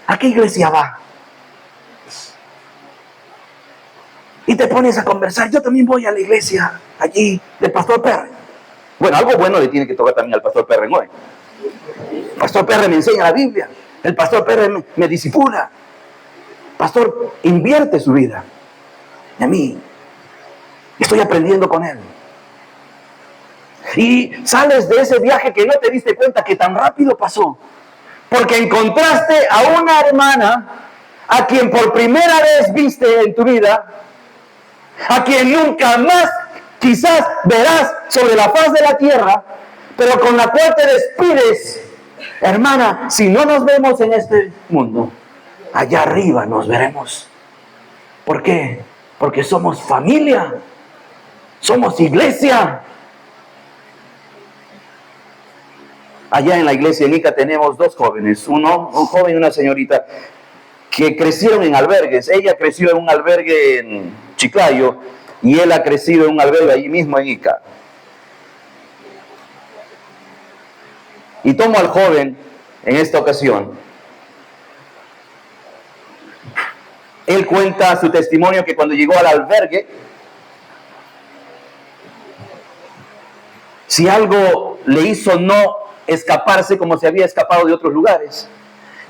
¿A qué iglesia va? Y te pones a conversar. Yo también voy a la iglesia allí del Pastor Perry. Bueno, algo bueno le tiene que tocar también al Pastor Perry hoy. El Pastor Perry me enseña la Biblia. El Pastor Perry me discipula. El Pastor invierte su vida. Y a mí, estoy aprendiendo con él. Y sales de ese viaje que no te diste cuenta que tan rápido pasó. Porque encontraste a una hermana a quien por primera vez viste en tu vida, a quien nunca más quizás verás sobre la faz de la tierra, pero con la cual te despides. Hermana, si no nos vemos en este mundo, allá arriba nos veremos. ¿Por qué? Porque somos familia, somos iglesia. Allá en la iglesia en Ica tenemos dos jóvenes, un joven y una señorita, que crecieron en albergues. Ella creció en un albergue en Chiclayo y él ha crecido en un albergue allí mismo en Ica. Y tomo al joven en esta ocasión. Él cuenta su testimonio que cuando llegó al albergue, si algo le hizo no escaparse como se había escapado de otros lugares,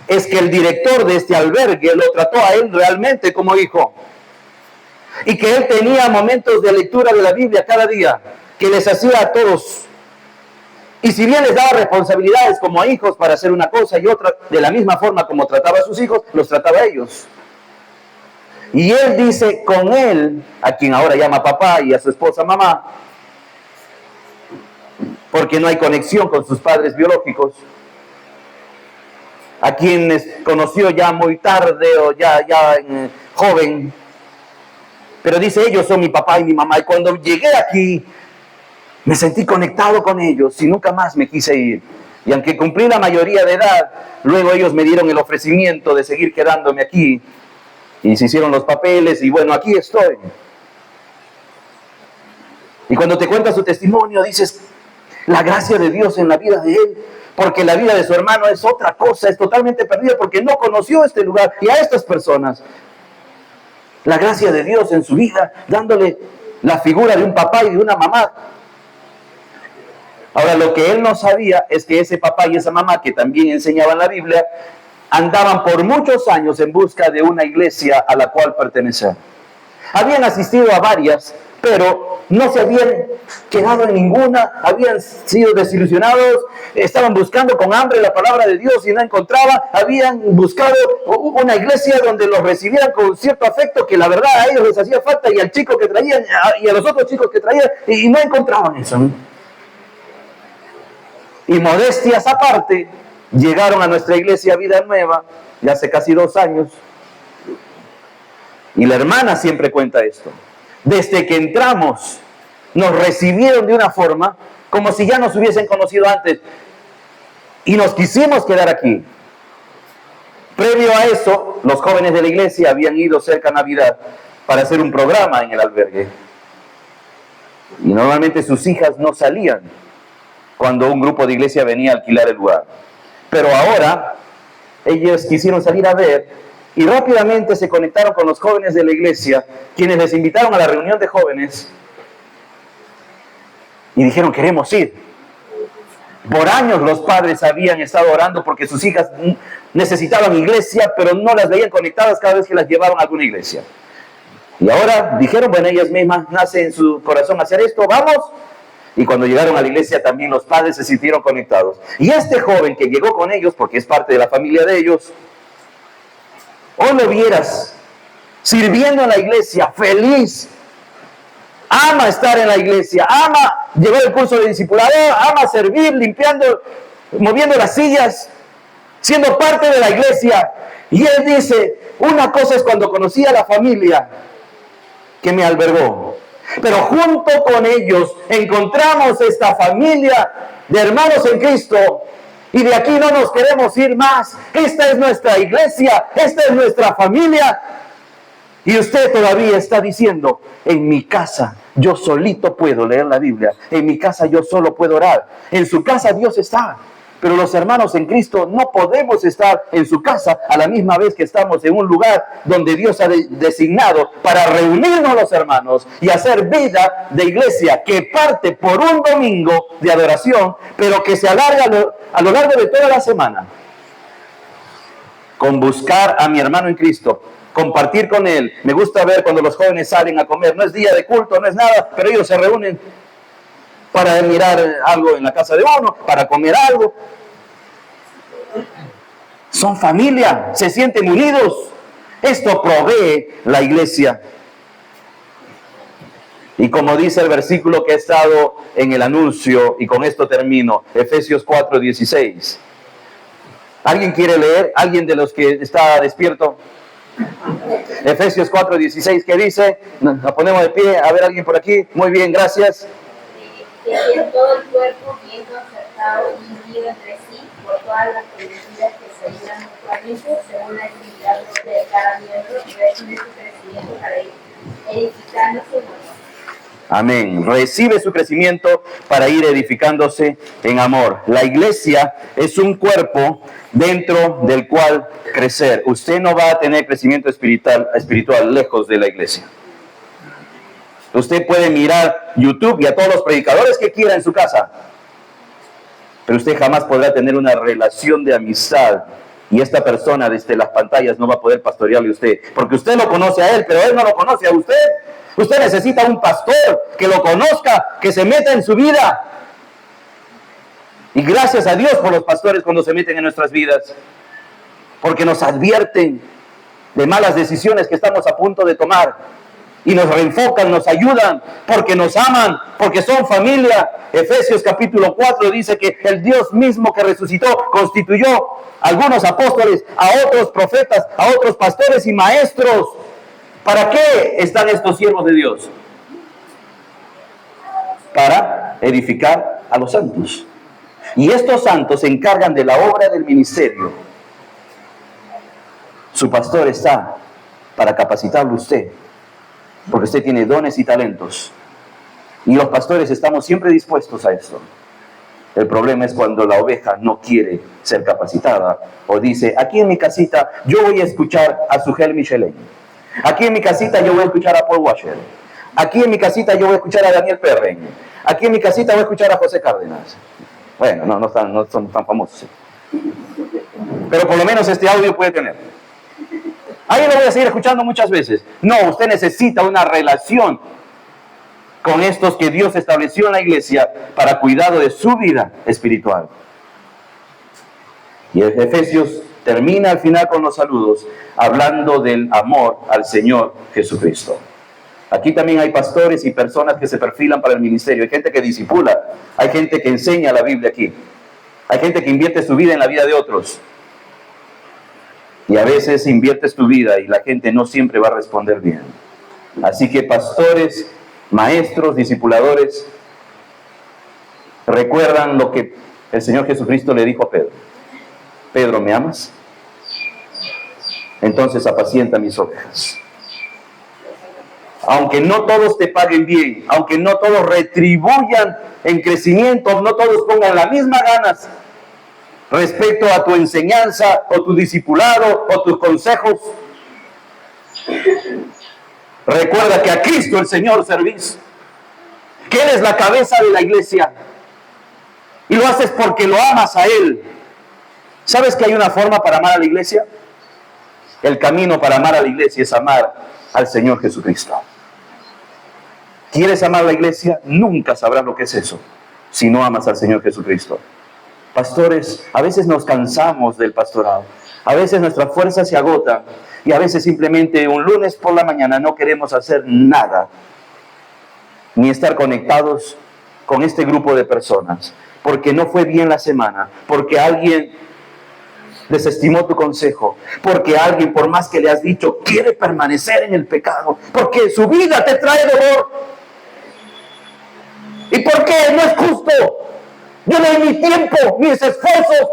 es que el director de este albergue lo trató a él realmente como hijo, y que él tenía momentos de lectura de la Biblia cada día, que les hacía a todos, y si bien les daba responsabilidades como a hijos para hacer una cosa y otra, de la misma forma como trataba a sus hijos, los trataba a ellos. Y él dice, con él, a quien ahora llama papá y a su esposa mamá, porque no hay conexión con sus padres biológicos, a quienes conoció ya muy tarde o ya joven, pero dice, ellos son mi papá y mi mamá, y cuando llegué aquí, me sentí conectado con ellos y nunca más me quise ir. Y aunque cumplí la mayoría de edad, luego ellos me dieron el ofrecimiento de seguir quedándome aquí. Y se hicieron los papeles y bueno, aquí estoy. Y cuando te cuenta su testimonio, dices, la gracia de Dios en la vida de él, porque la vida de su hermano es otra cosa, es totalmente perdida porque no conoció este lugar y a estas personas. La gracia de Dios en su vida, dándole la figura de un papá y de una mamá. Ahora, lo que él no sabía es que ese papá y esa mamá, que también enseñaban la Biblia, andaban por muchos años en busca de una iglesia a la cual pertenecer. Habían asistido a varias, pero no se habían quedado en ninguna, habían sido desilusionados, estaban buscando con hambre la palabra de Dios y no encontraban, habían buscado una iglesia donde los recibieran con cierto afecto que la verdad a ellos les hacía falta y al chico que traían y a los otros chicos que traían y no encontraban eso, ¿no? Y modestias aparte, llegaron a nuestra iglesia Vida Nueva, ya hace casi 2 años, y la hermana siempre cuenta esto. Desde que entramos, nos recibieron de una forma como si ya nos hubiesen conocido antes, y nos quisimos quedar aquí. Previo a eso, los jóvenes de la iglesia habían ido cerca a Navidad para hacer un programa en el albergue, y normalmente sus hijas no salían cuando un grupo de iglesia venía a alquilar el lugar. Pero ahora ellos quisieron salir a ver y rápidamente se conectaron con los jóvenes de la iglesia, quienes les invitaron a la reunión de jóvenes y dijeron, queremos ir. Por años los padres habían estado orando porque sus hijas necesitaban iglesia, pero no las veían conectadas cada vez que las llevaban a alguna iglesia. Y ahora dijeron, bueno, ellas mismas nace en su corazón hacer esto, vamos. Y cuando llegaron a la iglesia también los padres se sintieron conectados. Y este joven que llegó con ellos, porque es parte de la familia de ellos, hoy lo vieras sirviendo en la iglesia, feliz. Ama estar en la iglesia, ama llevar el curso de discipulado, ama servir, limpiando, moviendo las sillas, siendo parte de la iglesia. Y él dice, una cosa es cuando conocí a la familia que me albergó, pero junto con ellos encontramos esta familia de hermanos en Cristo y de aquí no nos queremos ir más. Esta es nuestra iglesia, esta es nuestra familia. Y usted todavía está diciendo, en mi casa yo solito puedo leer la Biblia, en mi casa yo solo puedo orar, en su casa Dios está. Pero los hermanos en Cristo no podemos estar en su casa a la misma vez que estamos en un lugar donde Dios ha designado para reunirnos los hermanos y hacer vida de iglesia que parte por un domingo de adoración, pero que se alarga a lo largo de toda la semana. Con buscar a mi hermano en Cristo, compartir con él. Me gusta ver cuando los jóvenes salen a comer. No es día de culto, no es nada, pero ellos se reúnen para mirar algo en la casa de uno, para comer algo. Son familia, se sienten unidos. Esto provee la iglesia. Y como dice el versículo que ha estado en el anuncio, y con esto termino, Efesios 4:16. ¿Alguien quiere leer? ¿Alguien de los que está despierto? Efesios 4:16, ¿qué dice? Nos ponemos de pie, a ver, alguien por aquí. Muy bien, gracias. Que todo el cuerpo bien concertado y unido entre sí por todas las conocidas que se ayudan mutuamente según la actividad de cada miembro y recibe su crecimiento para ir edificándose en amor. Amén. Recibe su crecimiento para ir edificándose en amor. La iglesia es un cuerpo dentro del cual crecer. Usted no va a tener crecimiento espiritual lejos de la iglesia. Usted puede mirar YouTube y a todos los predicadores que quiera en su casa, pero usted jamás podrá tener una relación de amistad y esta persona desde las pantallas no va a poder pastorearle a usted, porque usted lo conoce a él, pero él no lo conoce a usted. Usted necesita un pastor que lo conozca, que se meta en su vida. Y gracias a Dios por los pastores cuando se meten en nuestras vidas, porque nos advierten, de malas decisiones que estamos a punto de tomar. Y nos reenfocan, nos ayudan, porque nos aman, porque son familia. Efesios capítulo 4 dice que el Dios mismo que resucitó constituyó a algunos apóstoles, a otros profetas, a otros pastores y maestros. ¿Para qué están estos siervos de Dios? Para edificar a los santos. Y estos santos se encargan de la obra del ministerio. Su pastor está para capacitarlo a usted, porque usted tiene dones y talentos. Y los pastores estamos siempre dispuestos a esto. El problema es cuando la oveja no quiere ser capacitada o dice, aquí en mi casita yo voy a escuchar a Sugel Michelin. Aquí en mi casita yo voy a escuchar a Paul Washer. Aquí en mi casita yo voy a escuchar a Daniel Perren. Aquí en mi casita voy a escuchar a José Cárdenas. Bueno, no son tan famosos. Pero por lo menos este audio puede tener. Ahí lo voy a seguir escuchando muchas veces. No, usted necesita una relación con estos que Dios estableció en la iglesia para cuidado de su vida espiritual. Y Efesios termina al final con los saludos, hablando del amor al Señor Jesucristo. Aquí también hay pastores y personas que se perfilan para el ministerio. Hay gente que discipula, hay gente que enseña la Biblia aquí. Hay gente que invierte su vida en la vida de otros. Y a veces inviertes tu vida y la gente no siempre va a responder bien. Así que pastores, maestros, discipuladores, recuerdan lo que el Señor Jesucristo le dijo a Pedro. Pedro, ¿me amas? Entonces apacienta mis ovejas. Aunque no todos te paguen bien, aunque no todos retribuyan en crecimiento, no todos pongan las mismas ganas respecto a tu enseñanza o tu discipulado o tus consejos, recuerda que a Cristo el Señor servís, que Él es la cabeza de la iglesia y lo haces porque lo amas a Él. ¿Sabes que hay una forma para amar a la iglesia? El camino para amar a la iglesia es amar al Señor Jesucristo. ¿Quieres amar a la iglesia? Nunca sabrás lo que es eso si no amas al Señor Jesucristo. Pastores, a veces nos cansamos del pastorado, a veces nuestras fuerzas se agotan y a veces simplemente un lunes por la mañana no queremos hacer nada, ni estar conectados con este grupo de personas, porque no fue bien la semana, porque alguien desestimó tu consejo, porque alguien, por más que le has dicho, quiere permanecer en el pecado, porque su vida te trae dolor. ¿Y por qué? No es justo. Yo doy mi tiempo, mis esfuerzos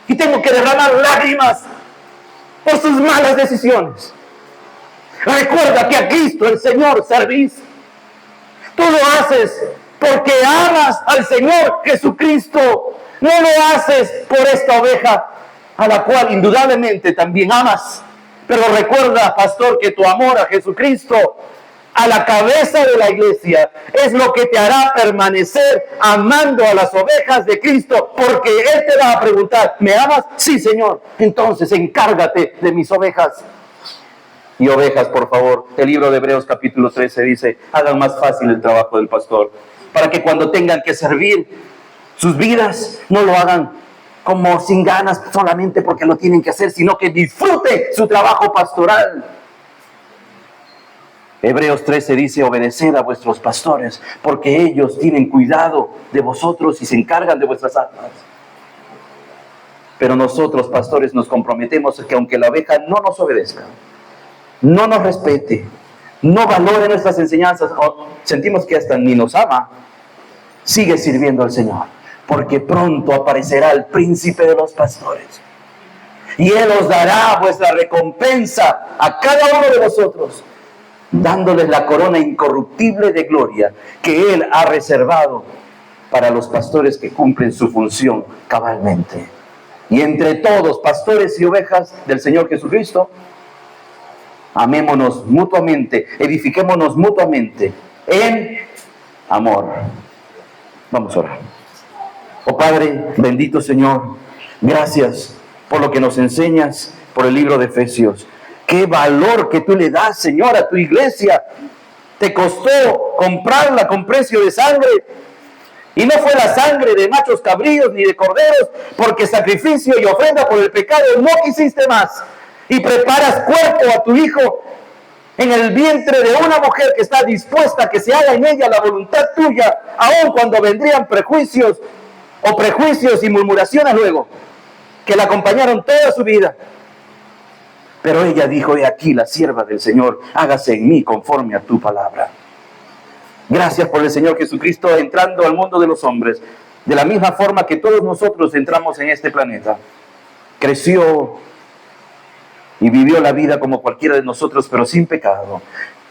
y tengo que derramar lágrimas por sus malas decisiones. Recuerda que a Cristo el Señor servís. Tú lo haces porque amas al Señor Jesucristo. No lo haces por esta oveja a la cual indudablemente también amas. Pero recuerda, pastor, que tu amor a Jesucristo, a la cabeza de la iglesia, es lo que te hará permanecer amando a las ovejas de Cristo, porque Él te va a preguntar, ¿me amas? Sí, Señor. Entonces encárgate de mis ovejas. Y ovejas, por favor, el libro de Hebreos capítulo 13 dice, hagan más fácil el trabajo del pastor, para que cuando tengan que servir sus vidas, no lo hagan como sin ganas solamente porque lo tienen que hacer, sino que disfruten su trabajo pastoral. Hebreos 13 dice, obedeced a vuestros pastores, porque ellos tienen cuidado de vosotros y se encargan de vuestras almas. Pero nosotros, pastores, nos comprometemos a que aunque la oveja no nos obedezca, no nos respete, no valore nuestras enseñanzas, o sentimos que hasta ni nos ama, sigue sirviendo al Señor, porque pronto aparecerá el príncipe de los pastores. Y Él os dará vuestra recompensa a cada uno de vosotros, dándoles la corona incorruptible de gloria que Él ha reservado para los pastores que cumplen su función cabalmente. Y entre todos, pastores y ovejas del Señor Jesucristo, amémonos mutuamente, edifiquémonos mutuamente en amor. Vamos a orar. Oh Padre, bendito Señor, gracias por lo que nos enseñas por el libro de Efesios. Qué valor que tú le das, Señor, a tu iglesia. Te costó comprarla con precio de sangre. Y no fue la sangre de machos cabríos ni de corderos, porque sacrificio y ofrenda por el pecado no quisiste más, y preparas cuerpo a tu hijo en el vientre de una mujer que está dispuesta a que se haga en ella la voluntad tuya, aun cuando vendrían prejuicios y murmuraciones luego, que la acompañaron toda su vida. Pero ella dijo: he aquí la sierva del Señor, hágase en mí conforme a tu palabra. Gracias por el Señor Jesucristo entrando al mundo de los hombres, de la misma forma que todos nosotros entramos en este planeta. Creció y vivió la vida como cualquiera de nosotros, pero sin pecado.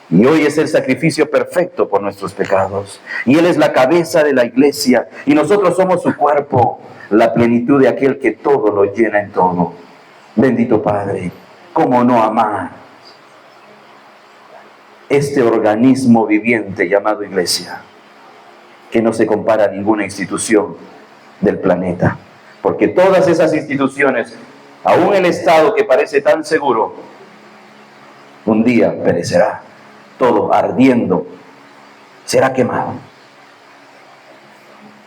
Y hoy es el sacrificio perfecto por nuestros pecados. Y Él es la cabeza de la iglesia. Y nosotros somos su cuerpo, la plenitud de aquel que todo lo llena en todo. Bendito Padre, ¿cómo no amar este organismo viviente llamado iglesia? Que no se compara a ninguna institución del planeta. Porque todas esas instituciones, aún el Estado que parece tan seguro, un día perecerá, todo ardiendo, será quemado.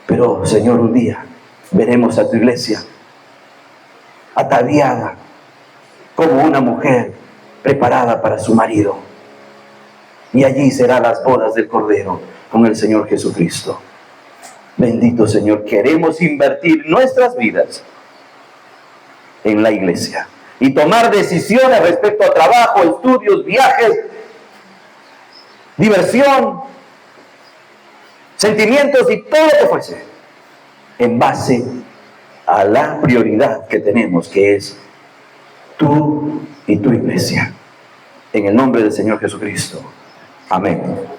Pero, Señor, un día veremos a tu iglesia ataviada como una mujer preparada para su marido. Y allí serán las bodas del Cordero con el Señor Jesucristo. Bendito Señor, queremos invertir nuestras vidas en la iglesia y tomar decisiones respecto a trabajo, estudios, viajes, diversión, sentimientos y todo lo que fuese, en base a la prioridad que tenemos, que es tú y tu iglesia. En el nombre del Señor Jesucristo. Amén.